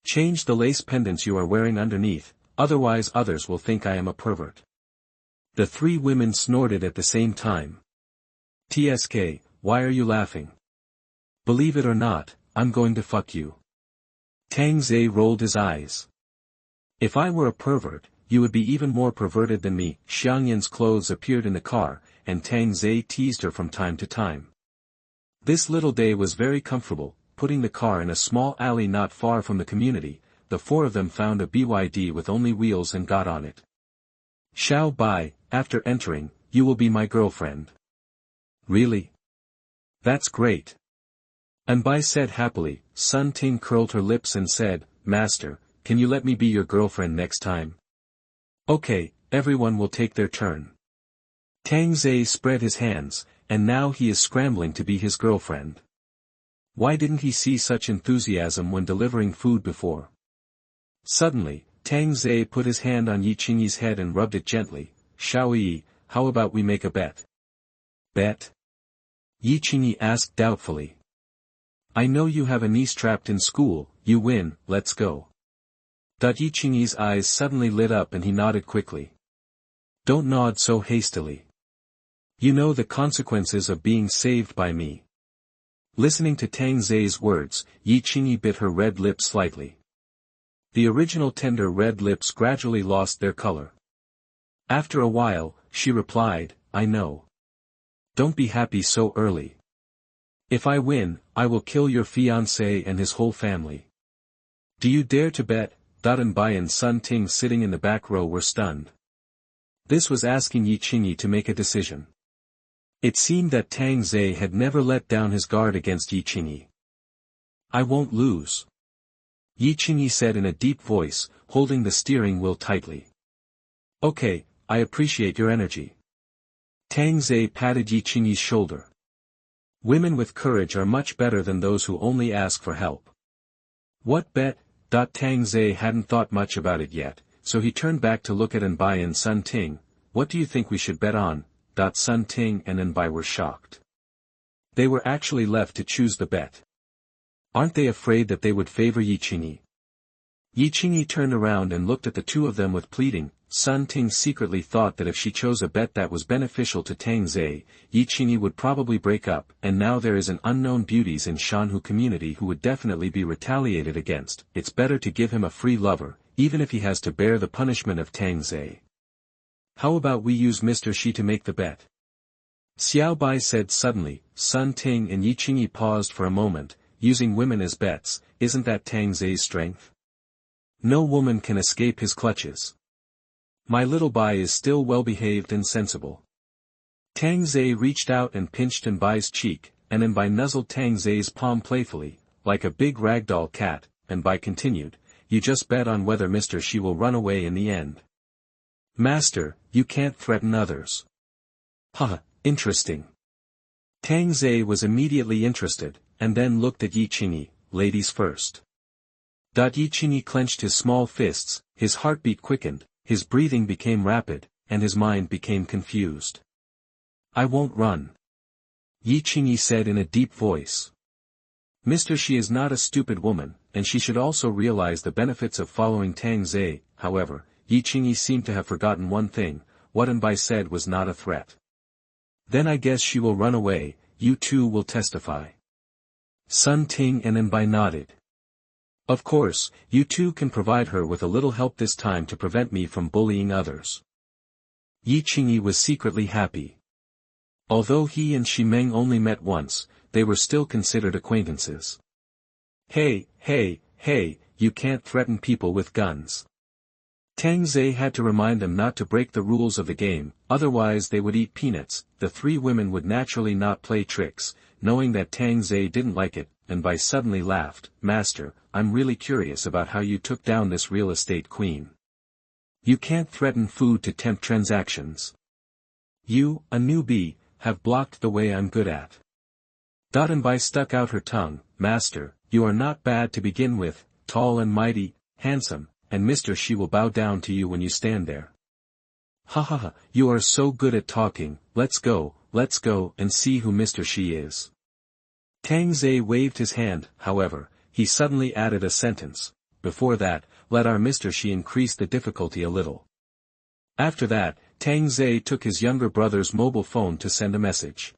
Change the lace pendants you are wearing underneath, otherwise others will think I am a pervert. The 3 women snorted at the same time. TSK, why are you laughing? Believe it or not, I'm going to fuck you. Tang Zhe rolled his eyes. If I were a pervert, you would be even more perverted than me. Xiangyan's clothes appeared in the car, and Tang Zhe teased her from time to time. This little day was very comfortable. Putting the car in a small alley not far from the community, the 4 of them found a BYD with only wheels and got on it. Xiao Bai, after entering, you will be my girlfriend. Really? That's great. And Bai said happily. Sun Ting curled her lips and said, Master, can you let me be your girlfriend next time? Okay, everyone will take their turn. Tang Zhe spread his hands, and now he is scrambling to be his girlfriend. Why didn't he see such enthusiasm when delivering food before? Suddenly, Tang Zhe put his hand on Yi Qingyi's head and rubbed it gently. Xiao Yi, how about we make a bet? Bet? Yi Qingyi asked doubtfully. I know you have a niece trapped in school. You win, let's go. Yi Qingyi's eyes suddenly lit up and he nodded quickly. Don't nod so hastily. You know the consequences of being saved by me. Listening to Tang Zhe's words, Yi Qingyi bit her red lips slightly. The original tender red lips gradually lost their color. After a while, she replied, I know. Don't be happy so early. If I win, I will kill your fiancé and his whole family. Do you dare to bet? And Bai and Sun Ting sitting in the back row were stunned. This was asking Yi Qingyi to make a decision. It seemed that Tang Zhe had never let down his guard against Yi Qingyi. I won't lose, Yi Qingyi said in a deep voice, holding the steering wheel tightly. Okay, I appreciate your energy. Tang Zhe patted Yi Qingyi's shoulder. Women with courage are much better than those who only ask for help. What bet? Tang Zhe hadn't thought much about it yet, so he turned back to look at Anbai and Sun Ting. What do you think we should bet on? Sun Ting and Anbai were shocked. They were actually left to choose the bet. Aren't they afraid that they would favor Yi Qingyi? Yi Qingyi turned around and looked at the two of them with pleading. Sun Ting secretly thought that if she chose a bet that was beneficial to Tang Zhe, Yi Qingyi would probably break up, and now there is an unknown beauties in Shanhu community who would definitely be retaliated against. It's better to give him a free lover, even if he has to bear the punishment of Tang Zhe. How about we use Mr. Shi to make the bet? Xiao Bai said suddenly. Sun Ting and Yi Qingyi paused for a moment. Using women as bets, isn't that Tang Zhe's strength? No woman can escape his clutches. My little Bai is still well-behaved and sensible. Tang Zhe reached out and pinched Anbai's cheek, and Anbai nuzzled Tang Zhe's palm playfully, like a big ragdoll cat. Anbai continued, you just bet on whether Mr. Shi will run away in the end. Master, you can't threaten others. Haha, interesting. Tang Zhe was immediately interested, and then looked at Yi Qingyi, ladies first. Yi Qingyi clenched his small fists, his heartbeat quickened, his breathing became rapid, and his mind became confused. I won't run, Yi Qingyi said in a deep voice. Mr. Shi is not a stupid woman, and she should also realize the benefits of following Tang Zhe. However, Yi Qingyi seemed to have forgotten one thing. What Anbai said was not a threat. Then I guess she will run away. You two will testify. Sun Ting and Anbai nodded. Of course, you two can provide her with a little help this time to prevent me from bullying others. Yi Qingyi was secretly happy. Although he and Shi Meng only met once, they were still considered acquaintances. Hey, you can't threaten people with guns. Tang Zhe had to remind them not to break the rules of the game, otherwise they would eat peanuts. The three women would naturally not play tricks, knowing that Tang Zhe didn't like it, and Bai suddenly laughed. Master, I'm really curious about how you took down this real estate queen. You can't threaten food to tempt transactions. You, a newbie, have blocked the way I'm good at. Bai stuck out her tongue. Master, you are not bad to begin with, tall and mighty, handsome, and Mr. Shi will bow down to you when you stand there. Ha, you are so good at talking. Let's go, and see who Mr. Shi is. Tang Zhe waved his hand. However, he suddenly added a sentence. Before that, let our Mr. Shi increase the difficulty a little. After that, Tang Zhe took his younger brother's mobile phone to send a message.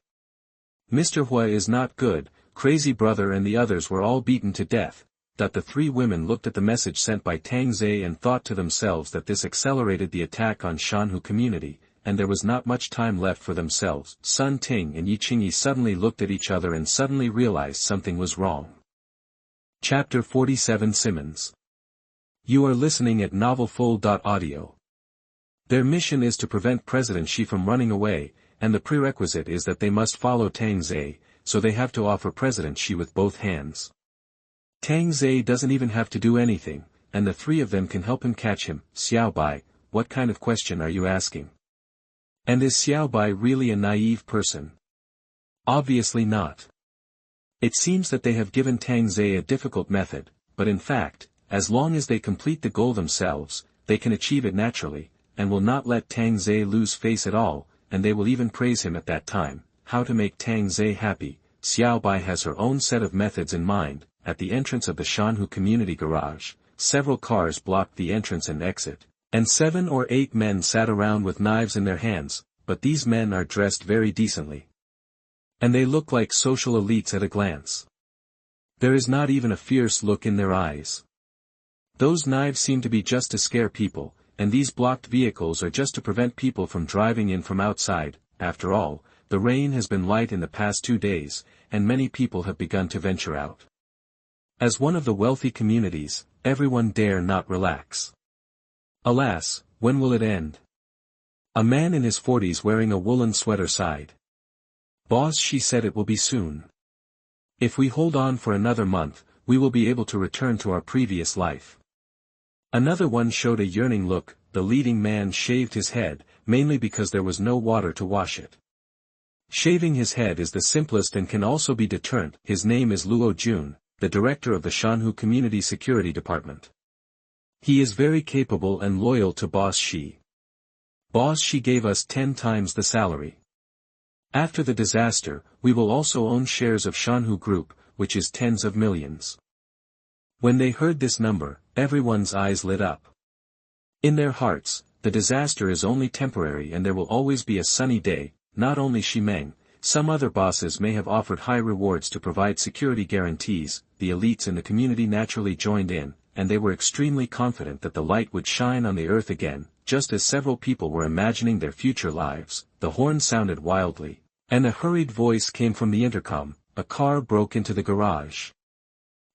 Mr. Hua is not good, Crazy Brother and the others were all beaten to death. The three women looked at the message sent by Tang Zhe and thought to themselves that this accelerated the attack on Shanhu community, and there was not much time left for themselves. Sun Ting and Yi Qingyi suddenly looked at each other and suddenly realized something was wrong. Chapter 47 Simmons. You are listening at novelfull.audio. Their mission is to prevent President Shi from running away, and the prerequisite is that they must follow Tang Zhe, so they have to offer President Shi with both hands. Tang Zhe doesn't even have to do anything, and the three of them can help him catch him. Xiao Bai, what kind of question are you asking? And is Xiao Bai really a naive person? Obviously not. It seems that they have given Tang Zhe a difficult method, but in fact, as long as they complete the goal themselves, they can achieve it naturally, and will not let Tang Zhe lose face at all, and they will even praise him at that time. How to make Tang Zhe happy? Xiao Bai has her own set of methods in mind. At the entrance of the Shanhu community garage, several cars blocked the entrance and exit, and 7 or 8 men sat around with knives in their hands, but these men are dressed very decently. And they look like social elites at a glance. There is not even a fierce look in their eyes. Those knives seem to be just to scare people, and these blocked vehicles are just to prevent people from driving in from outside. After all, the rain has been light in the past 2 days, and many people have begun to venture out. As one of the wealthy communities, everyone dare not relax. Alas, when will it end? A man in his 40s wearing a woolen sweater sighed. Boss, she said it will be soon. If we hold on for another month, we will be able to return to our previous life. Another one showed a yearning look. The leading man shaved his head, mainly because there was no water to wash it. Shaving his head is the simplest and can also be deterrent. His name is Luo Jun, the director of the Shanhu Community Security Department. He is very capable and loyal to Boss Shi. Boss Shi gave us 10 times the salary. After the disaster, we will also own shares of Shanhu Group, which is tens of millions. When they heard this number, everyone's eyes lit up. In their hearts, the disaster is only temporary and there will always be a sunny day. Not only Shi Meng, some other bosses may have offered high rewards to provide security guarantees. The elites in the community naturally joined in, and they were extremely confident that the light would shine on the earth again. Just as several people were imagining their future lives, the horn sounded wildly, and a hurried voice came from the intercom. A car broke into the garage.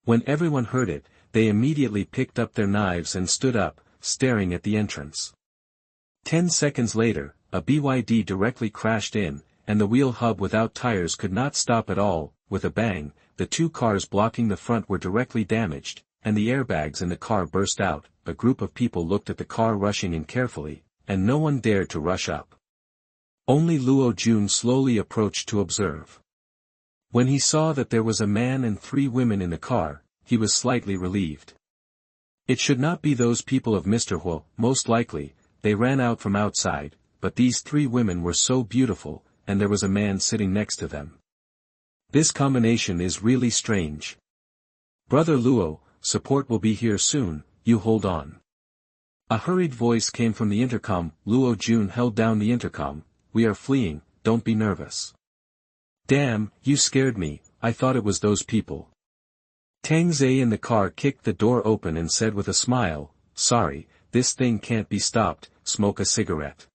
When everyone heard it, they immediately picked up their knives and stood up, staring at the entrance. 10 seconds later, a BYD directly crashed in, and the wheel hub without tires could not stop at all. With a bang, the 2 cars blocking the front were directly damaged, and the airbags in the car burst out. A group of people looked at the car rushing in carefully, and no one dared to rush up. Only Luo Jun slowly approached to observe. When he saw that there was a man and 3 women in the car, he was slightly relieved. It should not be those people of Mr. Huo. Most likely, they ran out from outside, but these 3 women were so beautiful, and there was a man sitting next to them. This combination is really strange. Brother Luo, support will be here soon, you hold on. A hurried voice came from the intercom. Luo Jun held down the intercom. We are fleeing, don't be nervous. Damn, you scared me, I thought it was those people. Tang Zhe in the car kicked the door open and said with a smile, sorry, this thing can't be stopped, smoke a cigarette.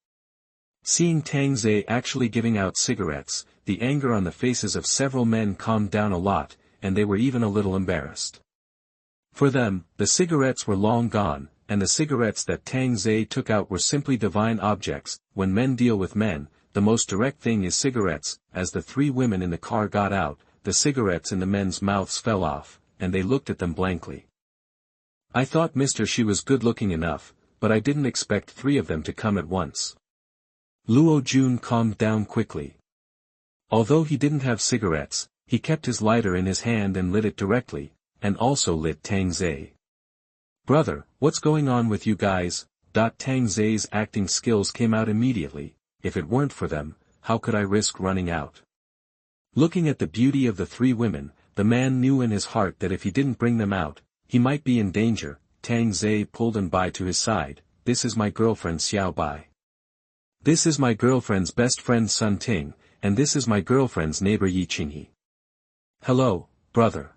Seeing Tang Zhe actually giving out cigarettes, the anger on the faces of several men calmed down a lot, and they were even a little embarrassed. For them, the cigarettes were long gone, and the cigarettes that Tang Zhe took out were simply divine objects. When men deal with men, the most direct thing is cigarettes. As the 3 women in the car got out, the cigarettes in the men's mouths fell off, and they looked at them blankly. I thought Mr. Shi was good-looking enough, but I didn't expect 3 of them to come at once. Luo Jun calmed down quickly. Although he didn't have cigarettes, he kept his lighter in his hand and lit it directly, and also lit Tang Zhe. Brother, what's going on with you guys? Tang Zhe's acting skills came out immediately. If it weren't for them, how could I risk running out? Looking at the beauty of the 3 women, the man knew in his heart that if he didn't bring them out, he might be in danger. Tang Zhe pulled An Bai to his side. This is my girlfriend Xiao Bai. This is my girlfriend's best friend Sun Ting, and this is my girlfriend's neighbor Yi Qingyi. Hello, brother.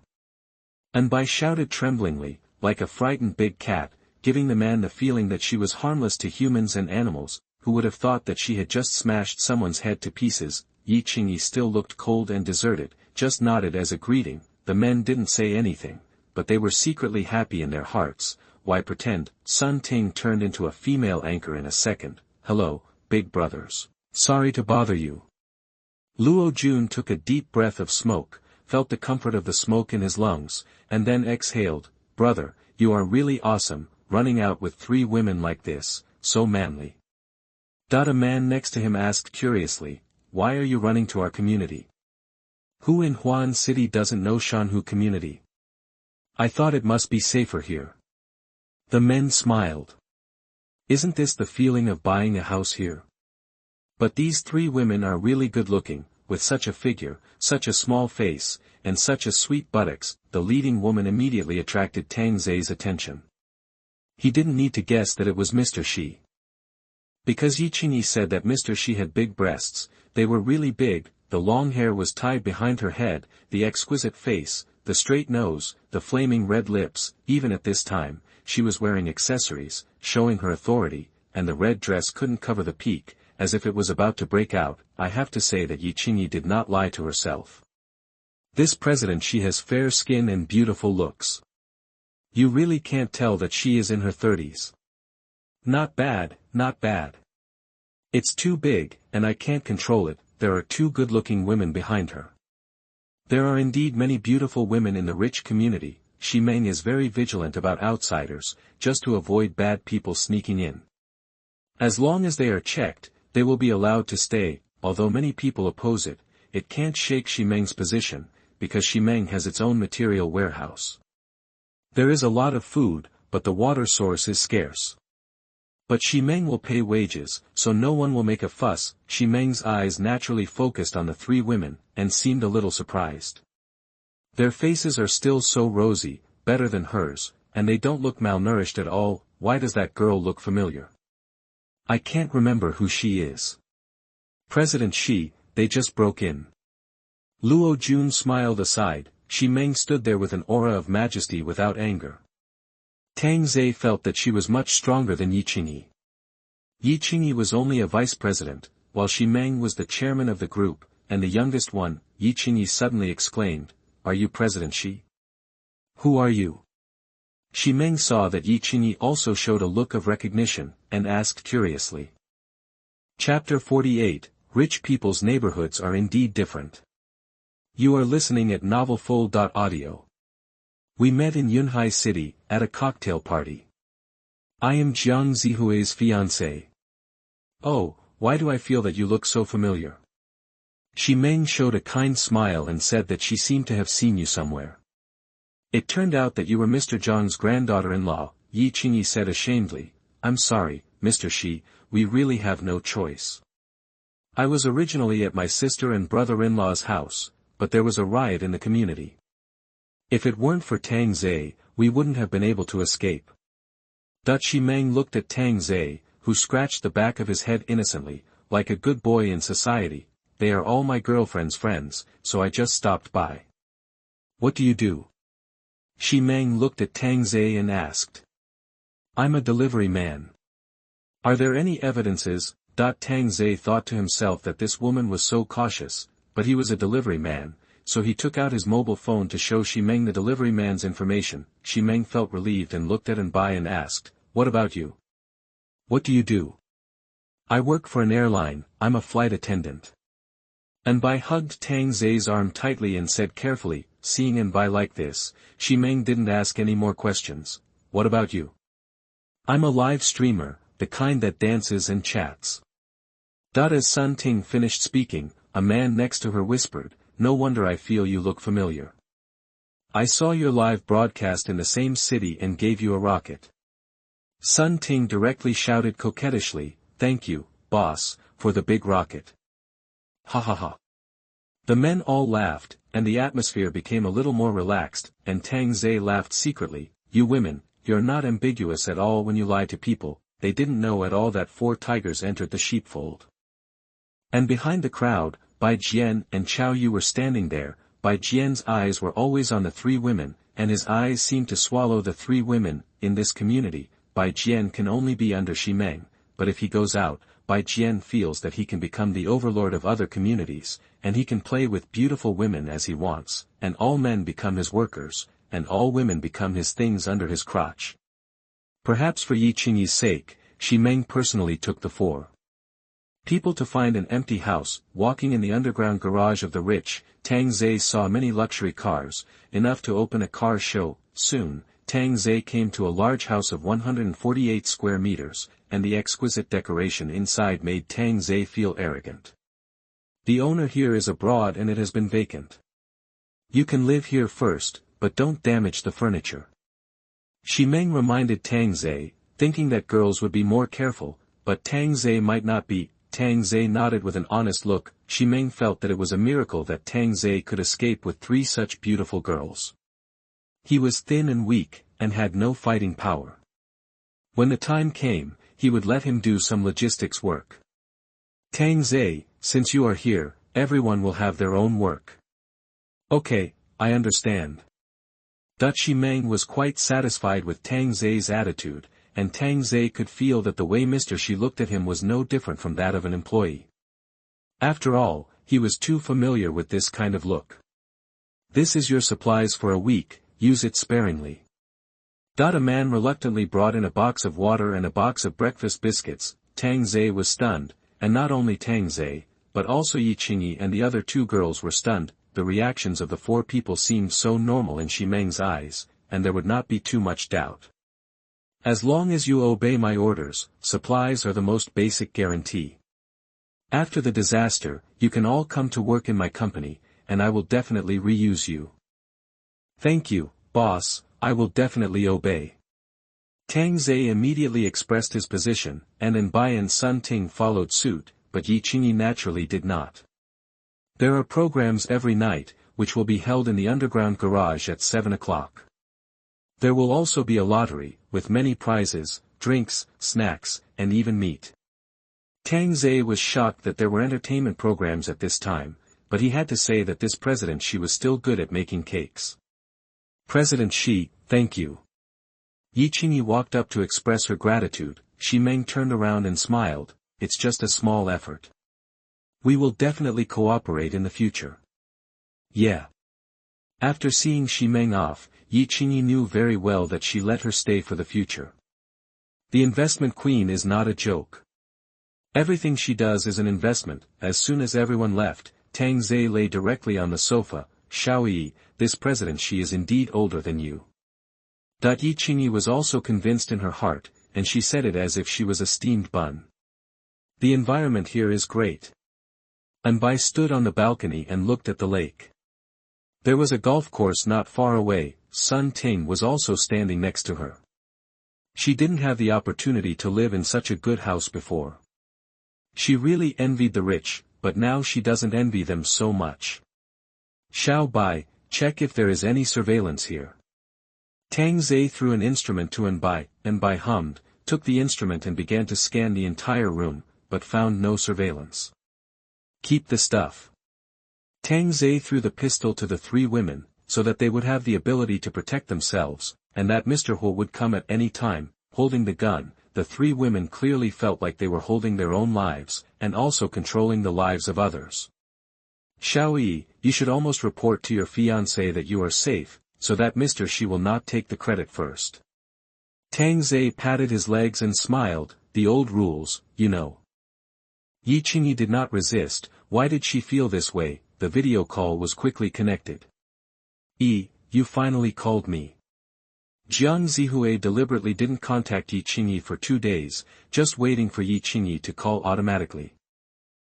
An Bai shouted tremblingly, like a frightened big cat, giving the man the feeling that she was harmless to humans and animals, who would have thought that she had just smashed someone's head to pieces. Yi Qingyi still looked cold and deserted, just nodded as a greeting. The men didn't say anything, but they were secretly happy in their hearts. Why pretend? Sun Ting turned into a female anchor in a second. Hello, big brothers. Sorry to bother you. Luo Jun took a deep breath of smoke, felt the comfort of the smoke in his lungs, and then exhaled. Brother, you are really awesome, running out with 3 women like this, so manly. A man next to him asked curiously, why are you running to our community? Who in Huan City doesn't know Shanhu community? I thought it must be safer here. The men smiled. Isn't this the feeling of buying a house here? But these 3 women are really good-looking, with such a figure, such a small face, and such a sweet buttocks. The leading woman immediately attracted Tang Zhe's attention. He didn't need to guess that it was Mr. Shi. Because Yi Qingyi said that Mr. Shi had big breasts, they were really big. The long hair was tied behind her head, the exquisite face, the straight nose, the flaming red lips. Even at this time, she was wearing accessories, showing her authority, and the red dress couldn't cover the peak, as if it was about to break out. I have to say that Yi Qingyi did not lie to herself. This president, she has fair skin and beautiful looks. You really can't tell that she is in her 30s. Not bad, not bad. It's too big, and I can't control it. there are two good-looking women behind her. There are indeed many beautiful women in the rich community. Ximeng is very vigilant about outsiders, just to avoid bad people sneaking in. As long as they are checked, they will be allowed to stay, although many people oppose it. It can't shake Ximeng's position, because Ximeng has its own material warehouse. There is a lot of food, but the water source is scarce. But Ximeng will pay wages, so no one will make a fuss. Ximeng's eyes naturally focused on the three women, and seemed a little surprised. Their faces are still so rosy, better than hers, and they don't look malnourished at all. Why does that girl look familiar? I can't remember who she is. President Shi, they just broke in. Luo Jun smiled aside. Ximeng stood there with an aura of majesty without anger. Tang Zhe felt that she was much stronger than Yi Qingyi. Yi Qingyi was only a vice president, while Ximeng was the chairman of the group, and the youngest one. Yi Qingyi suddenly exclaimed, "Are you President Shi? Who are you?" Ximeng saw that Yi Qingyi also showed a look of recognition, and asked curiously. Chapter 48, Rich People's Neighborhoods Are Indeed Different. You are listening at novelfull.audio. We met in Yunhai City, at a cocktail party. I am Jiang Zihui's fiancé. Oh, why do I feel that you look so familiar? Ximeng showed a kind smile and said that she seemed to have seen you somewhere. It turned out that you were Mr. Zhang's granddaughter-in-law. Yi Qingyi said ashamedly. I'm sorry, Mr. Shi, we really have no choice. I was originally at my sister and brother-in-law's house, but there was a riot in the community. If it weren't for Tang Zhe, we wouldn't have been able to escape. Ximeng looked at Tang Zhe, who scratched the back of his head innocently, like a good boy in society. They are all my girlfriend's friends, so I just stopped by. What do you do? Ximeng looked at Tang Zhe and asked. I'm a delivery man. Are there any evidences? Tang Zhe thought to himself that this woman was so cautious, but he was a delivery man, so he took out his mobile phone to show Ximeng the delivery man's information. Ximeng felt relieved and looked at Anbai and asked, What about you? What do you do? I work for an airline, I'm a flight attendant. Anbai hugged Tang Zhe's arm tightly and said carefully, seeing Anbai like this, Ximeng didn't ask any more questions. What about you? I'm a live streamer, the kind that dances and chats. As Sun Ting finished speaking, a man next to her whispered, No wonder I feel you look familiar. I saw your live broadcast in the same city and gave you a rocket. Sun Ting directly shouted coquettishly, Thank you, boss, for the big rocket. Ha ha ha. The men all laughed, and the atmosphere became a little more relaxed, and Tang Zhe laughed secretly. You women, you're not ambiguous at all when you lie to people. They didn't know at all that 4 tigers entered the sheepfold. And behind the crowd, Bai Jian and Chao Yu were standing there. Bai Jian's eyes were always on the 3 women, and his eyes seemed to swallow the 3 women. In this community, Bai Jian can only be under Ximeng, but if he goes out, Bai Jian feels that he can become the overlord of other communities, and he can play with beautiful women as he wants, and all men become his workers, and all women become his things under his crotch. Perhaps for Yi Qingyi's sake, Ximeng personally took the 4 people to find an empty house. Walking in the underground garage of the rich, Tang Zhe saw many luxury cars, enough to open a car show. Soon, Tang Zhe came to a large house of 148 square meters, and the exquisite decoration inside made Tang Zhe feel arrogant. The owner here is abroad and it has been vacant. You can live here first, but don't damage the furniture. Ximeng reminded Tang Zhe, thinking that girls would be more careful, but Tang Zhe might not be. Tang Zhe nodded with an honest look. Ximeng felt that it was a miracle that Tang Zhe could escape with 3 such beautiful girls. He was thin and weak, and had no fighting power. When the time came, he would let him do some logistics work. Tang Zhe, since you are here, everyone will have their own work. Okay, I understand. Ximeng was quite satisfied with Tang Zhe's attitude, and Tang Zhe could feel that the way Mr. Shi looked at him was no different from that of an employee. After all, he was too familiar with this kind of look. This is your supplies for a week, use it sparingly. A man reluctantly brought in a box of water and a box of breakfast biscuits. Tang Zhe was stunned, and not only Tang Zhe, but also Yi Qingyi and the other two girls were stunned. The reactions of the four people seemed so normal in Ximeng's eyes, and there would not be too much doubt. As long as you obey my orders, supplies are the most basic guarantee. After the disaster, you can all come to work in my company, and I will definitely reuse you. Thank you, boss, I will definitely obey. Tang Zhe immediately expressed his position, and Anbai and Sun Ting followed suit, but Yi Qingyi naturally did not. There are programs every night, which will be held in the underground garage at 7 o'clock. There will also be a lottery, with many prizes, drinks, snacks, and even meat. Tang Zhe was shocked that there were entertainment programs at this time, but he had to say that this President Shi was still good at making cakes. President Shi, thank you. Yi Qingyi walked up to express her gratitude. Ximeng turned around and smiled. It's just a small effort. We will definitely cooperate in the future. Yeah. After seeing Ximeng off, Yi Qingyi knew very well that she let her stay for the future. The investment queen is not a joke. Everything she does is an investment. As soon as everyone left, Tang Zhe lay directly on the sofa. Xiaoyi, this President Shi is indeed older than you. Yi Qingyi was also convinced in her heart, and she said it as if she was a steamed bun. The environment here is great. Anbai stood on the balcony and looked at the lake. There was a golf course not far away. Sun Ting was also standing next to her. She didn't have the opportunity to live in such a good house before. She really envied the rich, but now she doesn't envy them so much. Xiao Bai, check if there is any surveillance here. Tang Zhe threw an instrument to Anbai. Anbai hummed, took the instrument and began to scan the entire room, but found no surveillance. Keep the stuff. Tang Zhe threw the pistol to the three women, so that they would have the ability to protect themselves, and that Mr. Hu would come at any time. Holding the gun, the three women clearly felt like they were holding their own lives, and also controlling the lives of others. Xiaoyi, you should almost report to your fiancé that you are safe, so that Mr. Shi will not take the credit first. Tang Zhe patted his legs and smiled. The old rules, you know. Yi Qingyi did not resist. Why did she feel this way? The video call was quickly connected. You finally called me. Jiang Zihue deliberately didn't contact Yi Qingyi for 2 days, just waiting for Yi Qingyi to call automatically.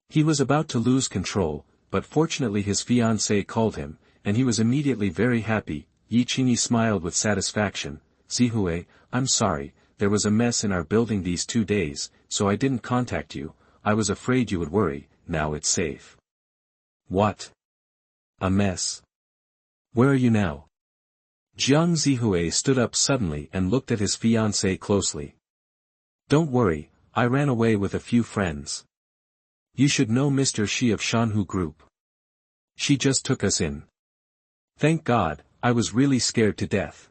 He was about to lose control, but fortunately his fiancée called him, and he was immediately very happy. Yi Qingyi smiled with satisfaction. Zihue, I'm sorry, there was a mess in our building these 2 days, so I didn't contact you. I was afraid you would worry. Now it's safe. What? A mess. Where are you now? Jiang Zihue stood up suddenly and looked at his fiancée closely. Don't worry, I ran away with a few friends. You should know Mr. Shi of Shanhu Group. She just took us in. Thank God, I was really scared to death.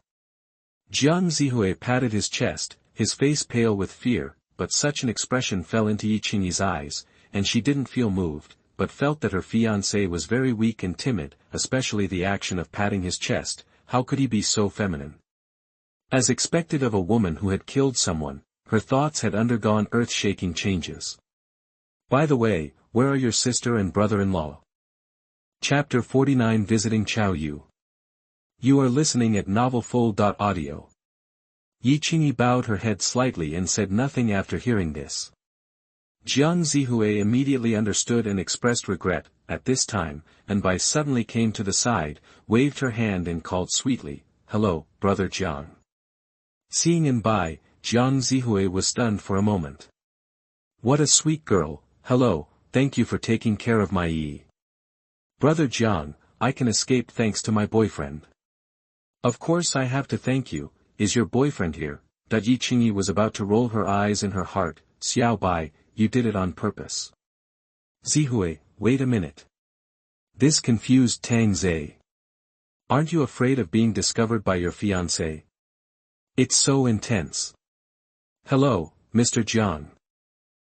Jiang Zihue patted his chest, his face pale with fear, but such an expression fell into Yi Qingyi's eyes, and she didn't feel moved, but felt that her fiancé was very weak and timid, especially the action of patting his chest. How could he be so feminine? As expected of a woman who had killed someone, her thoughts had undergone earth-shaking changes. By the way, where are your sister and brother-in-law? Chapter 49 Visiting Chao Yu. You are listening at novelfull.audio. Yi Qingyi bowed her head slightly and said nothing after hearing this. Jiang Zihue immediately understood and expressed regret. At this time, Anbai suddenly came to the side, waved her hand and called sweetly, "Hello, brother Jiang." Seeing Anbai, Jiang Zihue was stunned for a moment. What a sweet girl. Hello, thank you for taking care of my Yi. Brother Jiang, I can escape thanks to my boyfriend. Of course I have to thank you. Is your boyfriend here? Yi Qingyi was about to roll her eyes in her heart. Xiao Bai, you did it on purpose. Zihue, wait a minute. This confused Tang Zhe. Aren't you afraid of being discovered by your fiancé? It's so intense. Hello, Mr. Jiang.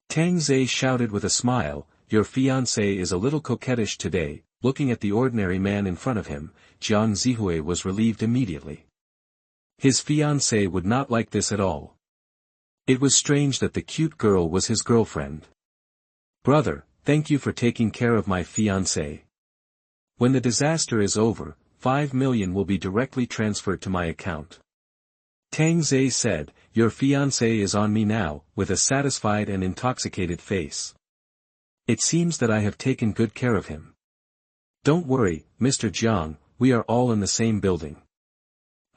Tang Zhe shouted with a smile, your fiancé is a little coquettish today. Looking at the ordinary man in front of him, Jiang Zihue was relieved immediately. His fiancé would not like this at all. It was strange that the cute girl was his girlfriend. Brother, thank you for taking care of my fiancé. When the disaster is over, 5 million will be directly transferred to my account. Tang Zhe said, your fiancé is on me now, with a satisfied and intoxicated face. It seems that I have taken good care of him. Don't worry, Mr. Jiang, we are all in the same building.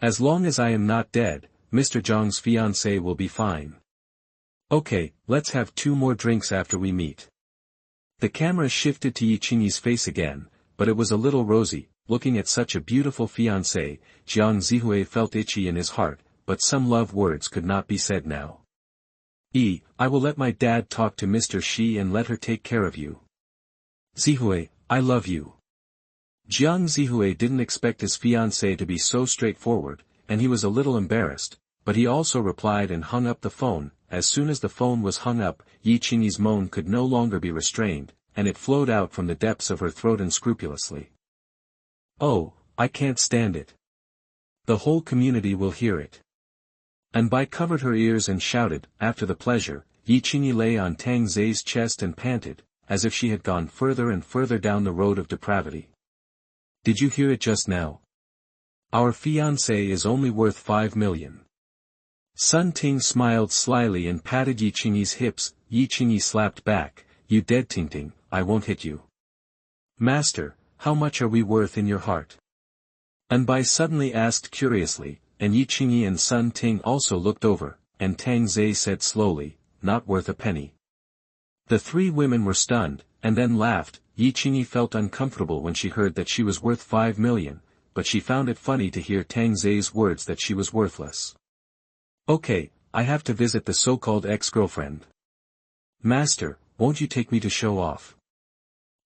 As long as I am not dead, Mr. Jiang's fiancé will be fine. Okay, let's have 2 more drinks after we meet. The camera shifted to Yi Qingyi's face again, but it was a little rosy. Looking at such a beautiful fiancé, Jiang Zihui felt itchy in his heart, but some love words could not be said now. I will let my dad talk to Mr. Shi and let her take care of you. Zihui, I love you. Jiang Zihui didn't expect his fiancé to be so straightforward, and he was a little embarrassed, but he also replied and hung up the phone. As soon as the phone was hung up, Yi Qingyi's moan could no longer be restrained, and it flowed out from the depths of her throat unscrupulously. Oh, I can't stand it. The whole community will hear it. Anbai covered her ears and shouted, after the pleasure. Yi Qingyi lay on Tang Zhe's chest and panted, as if she had gone further and further down the road of depravity. Did you hear it just now? Our fiancé is only worth 5 million. Sun Ting smiled slyly and patted Yi Qingyi's hips. Yi Qingyi slapped back, you dead Ting, I won't hit you. Master, how much are we worth in your heart? Anbai suddenly asked curiously, and Yi Qingyi and Sun Ting also looked over, and Tang Zhe said slowly, not worth a penny. The 3 women were stunned, and then laughed. Yi Qingyi felt uncomfortable when she heard that she was worth 5 million, but she found it funny to hear Tang Zhe's words that she was worthless. Okay, I have to visit the so-called ex-girlfriend. Master, won't you take me to show off?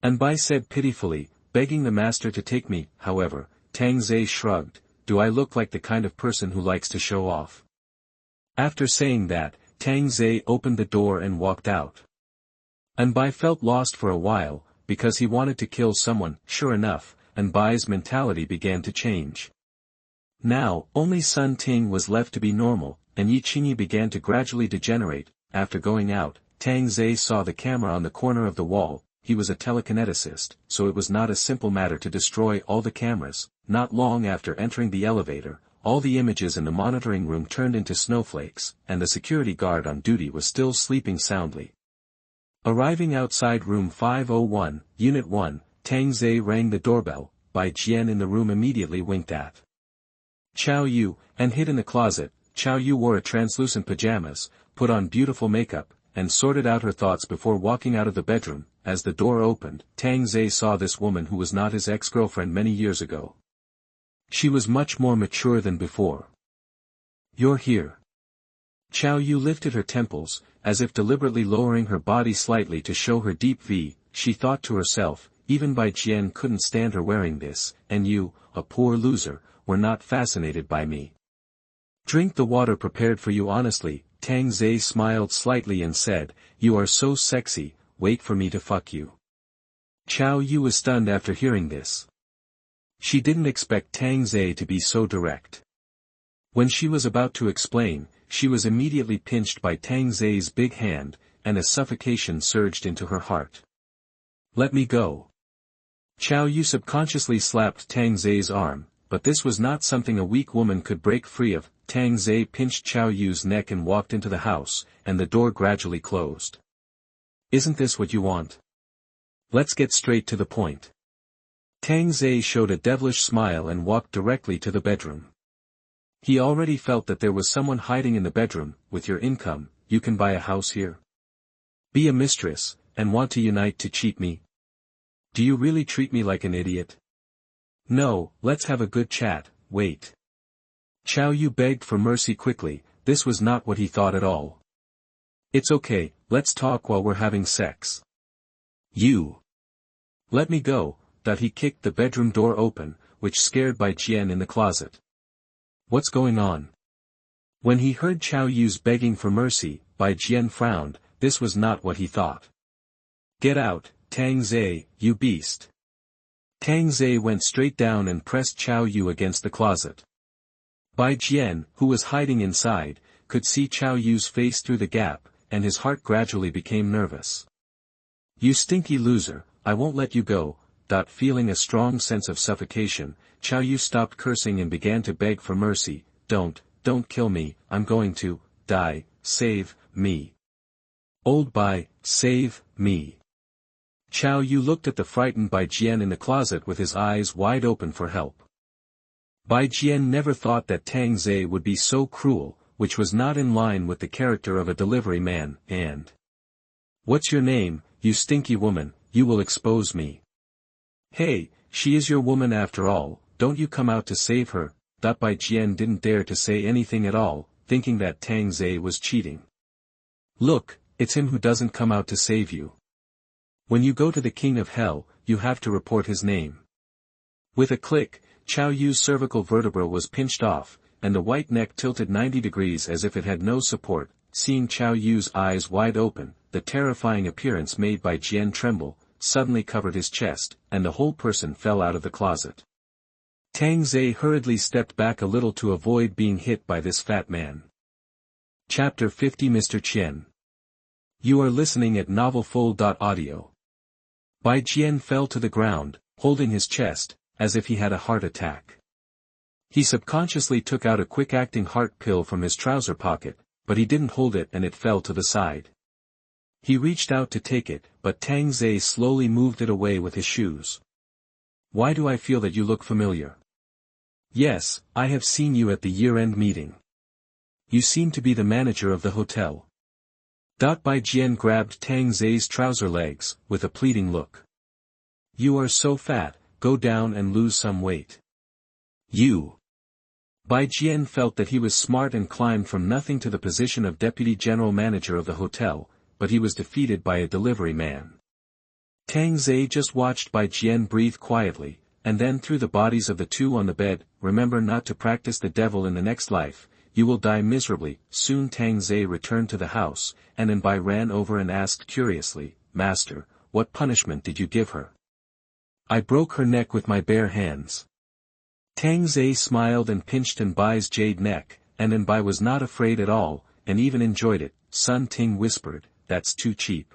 Anbai said pitifully, begging the master to take me. However, Tang Zhe shrugged, do I look like the kind of person who likes to show off? After saying that, Tang Zhe opened the door and walked out. Anbai felt lost for a while, because he wanted to kill someone. Sure enough, Anbai's mentality began to change. Now, only Sun Ting was left to be normal, and Yi Qingyi began to gradually degenerate. After going out, Tang Zhe saw the camera on the corner of the wall. He was a telekineticist, so it was not a simple matter to destroy all the cameras. Not long after entering the elevator, all the images in the monitoring room turned into snowflakes, and the security guard on duty was still sleeping soundly. Arriving outside room 501, Unit 1, Tang Zhe rang the doorbell. Bai Jian in the room immediately winked at Qiao Yu, and hid in the closet. Qiao Yu wore a translucent pajamas, put on beautiful makeup, and sorted out her thoughts before walking out of the bedroom. As the door opened, Tang Zhe saw this woman who was not his ex-girlfriend many years ago. She was much more mature than before. You're here. Qiao Yu lifted her temples, as if deliberately lowering her body slightly to show her deep V. She thought to herself, even Bai Jian couldn't stand her wearing this, and you, a poor loser, were not fascinated by me. Drink the water prepared for you honestly. Tang Zhe smiled slightly and said, you are so sexy, wait for me to fuck you. Qiao Yu was stunned after hearing this. She didn't expect Tang Zhe to be so direct. When she was about to explain, she was immediately pinched by Tang Zhe's big hand, and a suffocation surged into her heart. Let me go. Qiao Yu subconsciously slapped Tang Zhe's arm, but this was not something a weak woman could break free of. Tang Zhe pinched Qiao Yu's neck and walked into the house, and the door gradually closed. Isn't this what you want? Let's get straight to the point. Tang Zhe showed a devilish smile and walked directly to the bedroom. He already felt that there was someone hiding in the bedroom. With your income, you can buy a house here. Be a mistress, and want to unite to cheat me? Do you really treat me like an idiot? No, let's have a good chat. Wait. Qiao Yu begged for mercy quickly. This was not what he thought at all. It's okay, let's talk while we're having sex. You. Let me go. That he kicked the bedroom door open, which scared Bai Jian in the closet. What's going on? When he heard Qiao Yu's begging for mercy, Bai Jian frowned. This was not what he thought. Get out, Tang Zhe, you beast. Tang Zhe went straight down and pressed Qiao Yu against the closet. Bai Jian, who was hiding inside, could see Qiao Yu's face through the gap, and his heart gradually became nervous. You stinky loser, I won't let you go. Feeling a strong sense of suffocation, Qiao Yu stopped cursing and began to beg for mercy. Don't kill me, I'm going to die, save me. Old Bai, save me. Qiao Yu looked at the frightened Bai Jian in the closet with his eyes wide open for help. Bai Jian never thought that Tang Zhe would be so cruel, which was not in line with the character of a delivery man, and... What's your name, you stinky woman, you will expose me. Hey, she is your woman after all, don't you come out to save her. Bai Jian didn't dare to say anything at all, thinking that Tang Zhe was cheating. Look, it's him who doesn't come out to save you. When you go to the King of Hell, you have to report his name. With a click, Qiao Yu's cervical vertebra was pinched off, and the white neck tilted 90 degrees as if it had no support. Seeing Qiao Yu's eyes wide open, the terrifying appearance made Bai Jian tremble, suddenly covered his chest, and the whole person fell out of the closet. Tang Zhe hurriedly stepped back a little to avoid being hit by this fat man. Chapter 50 Mr. Qian. You are listening at novelfull.audio. Bai Jian fell to the ground, holding his chest, as if he had a heart attack. He subconsciously took out a quick-acting heart pill from his trouser pocket, but he didn't hold it and it fell to the side. He reached out to take it, but Tang Zhe slowly moved it away with his shoes. Why do I feel that you look familiar? Yes, I have seen you at the year-end meeting. You seem to be the manager of the hotel. Bai Jian grabbed Tang Zhe's trouser legs, with a pleading look. You are so fat, go down and lose some weight. You. Bai Jian felt that he was smart and climbed from nothing to the position of deputy general manager of the hotel, but he was defeated by a delivery man. Tang Zhe just watched Bai Jian breathe quietly, and then threw the bodies of the two on the bed. Remember not to practice the devil in the next life, you will die miserably. Soon Tang Zhe returned to the house, and Bai ran over and asked curiously, Master, what punishment did you give her? I broke her neck with my bare hands. Tang Zhe smiled and pinched Bai's jade neck, and Bai was not afraid at all, and even enjoyed it. Sun Ting whispered, that's too cheap.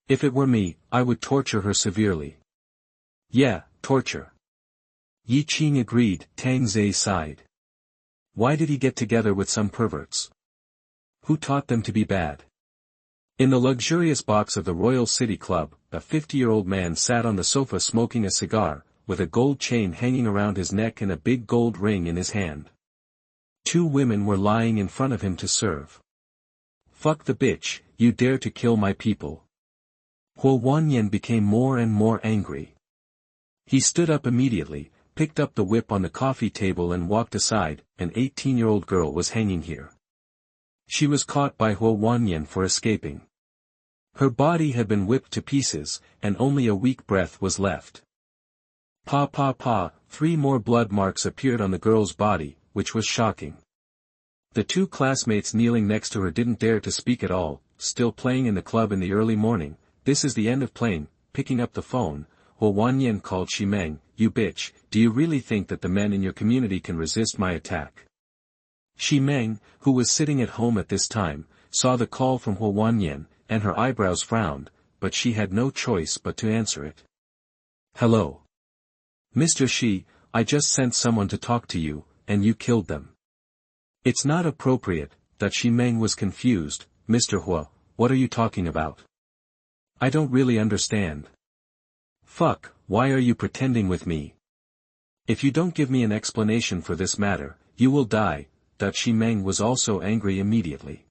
If it were me, I would torture her severely. Yeah, torture. Yi Qing agreed. Tang Zhe sighed. Why did he get together with some perverts? Who taught them to be bad? In the luxurious box of the Royal City Club, a 50-year-old man sat on the sofa smoking a cigar, with a gold chain hanging around his neck and a big gold ring in his hand. Two women were lying in front of him to serve. Fuck the bitch, you dare to kill my people. Huo Wanyan became more and more angry. He stood up immediately, picked up the whip on the coffee table and walked aside. An 18-year-old girl was hanging here. She was caught by Huo Wanyan for escaping. Her body had been whipped to pieces, and only a weak breath was left. Pa pa pa, 3 more blood marks appeared on the girl's body, which was shocking. The two classmates kneeling next to her didn't dare to speak at all. Still playing in the club in the early morning. This is the end of playing. Picking up the phone, Huo Wanyan called Shimeng. You bitch, do you really think that the men in your community can resist my attack? Shimeng, who was sitting at home at this time, saw the call from Huo Wanyan, and her eyebrows frowned, but she had no choice but to answer it. Hello. Mr. Shi, I just sent someone to talk to you, and you killed them. It's not appropriate. That Shimeng was confused. Mr. Huo, what are you talking about? I don't really understand. Fuck, why are you pretending with me? If you don't give me an explanation for this matter, you will die. Shimeng was also angry immediately.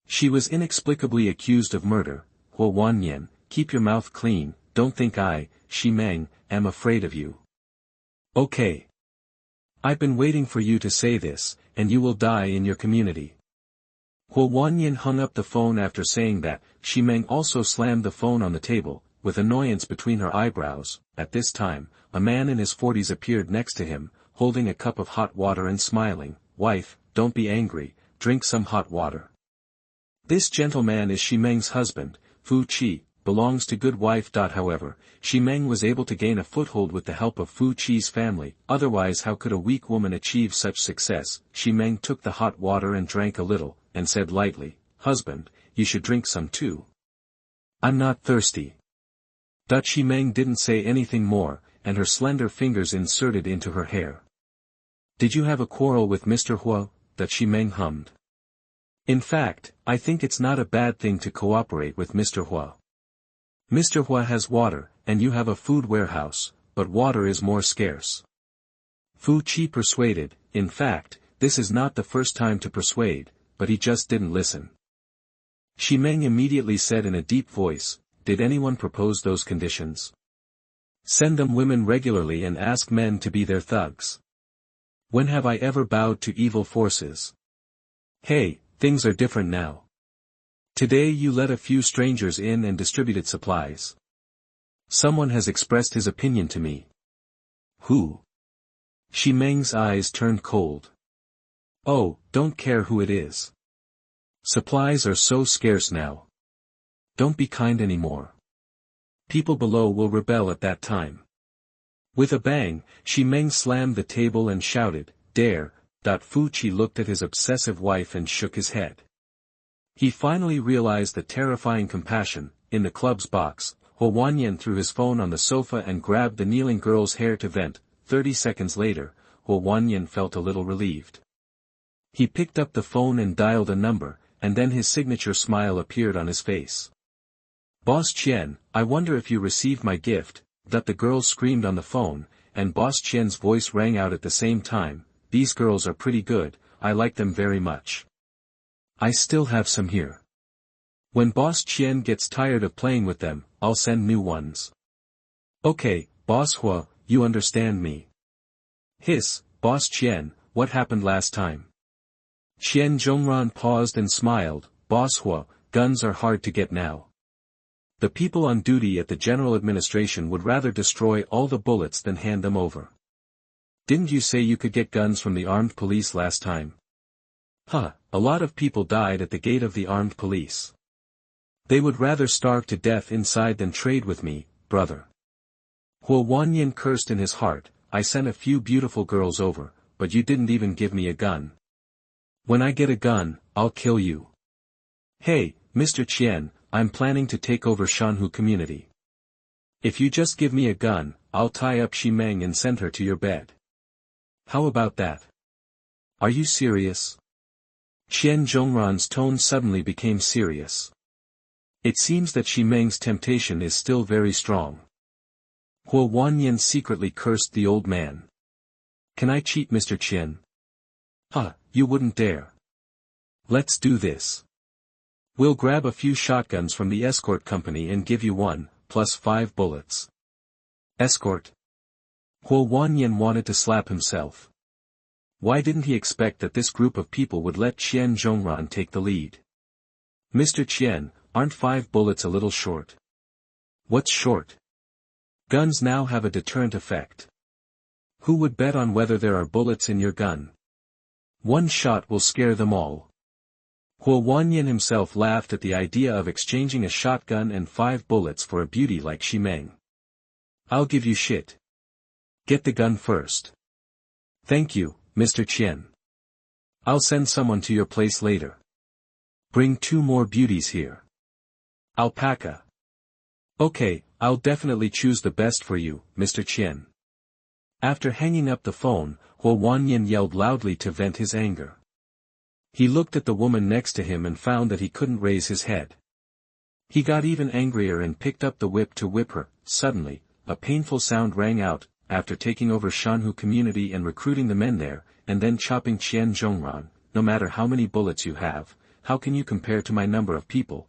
She was inexplicably accused of murder. Huo Wanyan, keep your mouth clean, don't think I, Shimeng, am afraid of you. Okay. I've been waiting for you to say this, and you will die in your community. Huo Wanyan hung up the phone after saying that. Shimeng also slammed the phone on the table, with annoyance between her eyebrows. At this time, a man in his 40s appeared next to him, holding a cup of hot water and smiling. Wife, don't be angry, drink some hot water. This gentleman is Shimeng's husband, Fu Qi, belongs to good wife. However, Shimeng was able to gain a foothold with the help of Fu Qi's family, otherwise how could a weak woman achieve such success? Shimeng took the hot water and drank a little, and said lightly, Husband, you should drink some too. I'm not thirsty. Shi Meng didn't say anything more, and her slender fingers inserted into her hair. Did you have a quarrel with Mr. Hua? Shi Meng hummed. In fact, I think it's not a bad thing to cooperate with Mr. Hua. Mr. Hua has water, and you have a food warehouse, but water is more scarce. Fu Qi persuaded. In fact, this is not the first time to persuade, but he just didn't listen. Shi Meng immediately said in a deep voice, did anyone propose those conditions? Send them women regularly and ask men to be their thugs. When have I ever bowed to evil forces? Hey, things are different now. Today you let a few strangers in and distributed supplies. Someone has expressed his opinion to me. Who? Shi Meng's eyes turned cold. Oh, don't care who it is. Supplies are so scarce now. Don't be kind anymore. People below will rebel at that time. With a bang, Shi Meng slammed the table and shouted, dare. Fu Qi looked at his obsessive wife and shook his head. He finally realized the terrifying compassion. In the club's box, Huo Wanyan threw his phone on the sofa and grabbed the kneeling girl's hair to vent. 30 seconds later, Huo Wanyan felt a little relieved. He picked up the phone and dialed a number, and then his signature smile appeared on his face. Boss Qian, I wonder if you received my gift. The girl screamed on the phone, and Boss Qian's voice rang out at the same time. These girls are pretty good, I like them very much. I still have some here. When Boss Qian gets tired of playing with them, I'll send new ones. Okay, Boss Hua, you understand me. Hiss, Boss Qian, what happened last time? Qian Zhongran paused and smiled. Boss Hua, guns are hard to get now. The people on duty at the General Administration would rather destroy all the bullets than hand them over. Didn't you say you could get guns from the armed police last time? A lot of people died at the gate of the armed police. They would rather starve to death inside than trade with me, brother. Huo Wanyan cursed in his heart, I sent a few beautiful girls over, but you didn't even give me a gun. When I get a gun, I'll kill you. Hey, Mr. Qian, I'm planning to take over Shanhu community. If you just give me a gun, I'll tie up Shi Meng and send her to your bed. How about that? Are you serious? Qian Zhongran's tone suddenly became serious. It seems that Shi Meng's temptation is still very strong. Huo Wanyan secretly cursed the old man. Can I cheat Mr. Qian? You wouldn't dare. Let's do this. We'll grab a few shotguns from the escort company and give you one, plus 5 bullets. Escort? Huo Wanyan wanted to slap himself. Why didn't he expect that this group of people would let Qian Zhongran take the lead? Mr. Qian, aren't 5 bullets a little short? What's short? Guns now have a deterrent effect. Who would bet on whether there are bullets in your gun? One shot will scare them all. Huo Wanyan himself laughed at the idea of exchanging a shotgun and 5 bullets for a beauty like Shi Meng. I'll give you shit. Get the gun first. Thank you, Mr. Qian. I'll send someone to your place later. Bring 2 more beauties here. Alpaca. Okay, I'll definitely choose the best for you, Mr. Qian. After hanging up the phone, Huo Wanyan yelled loudly to vent his anger. He looked at the woman next to him and found that he couldn't raise his head. He got even angrier and picked up the whip to whip her. Suddenly, a painful sound rang out. After taking over Shanhu community and recruiting the men there, and then chopping Qian Zhongran, no matter how many bullets you have, how can you compare to my number of people,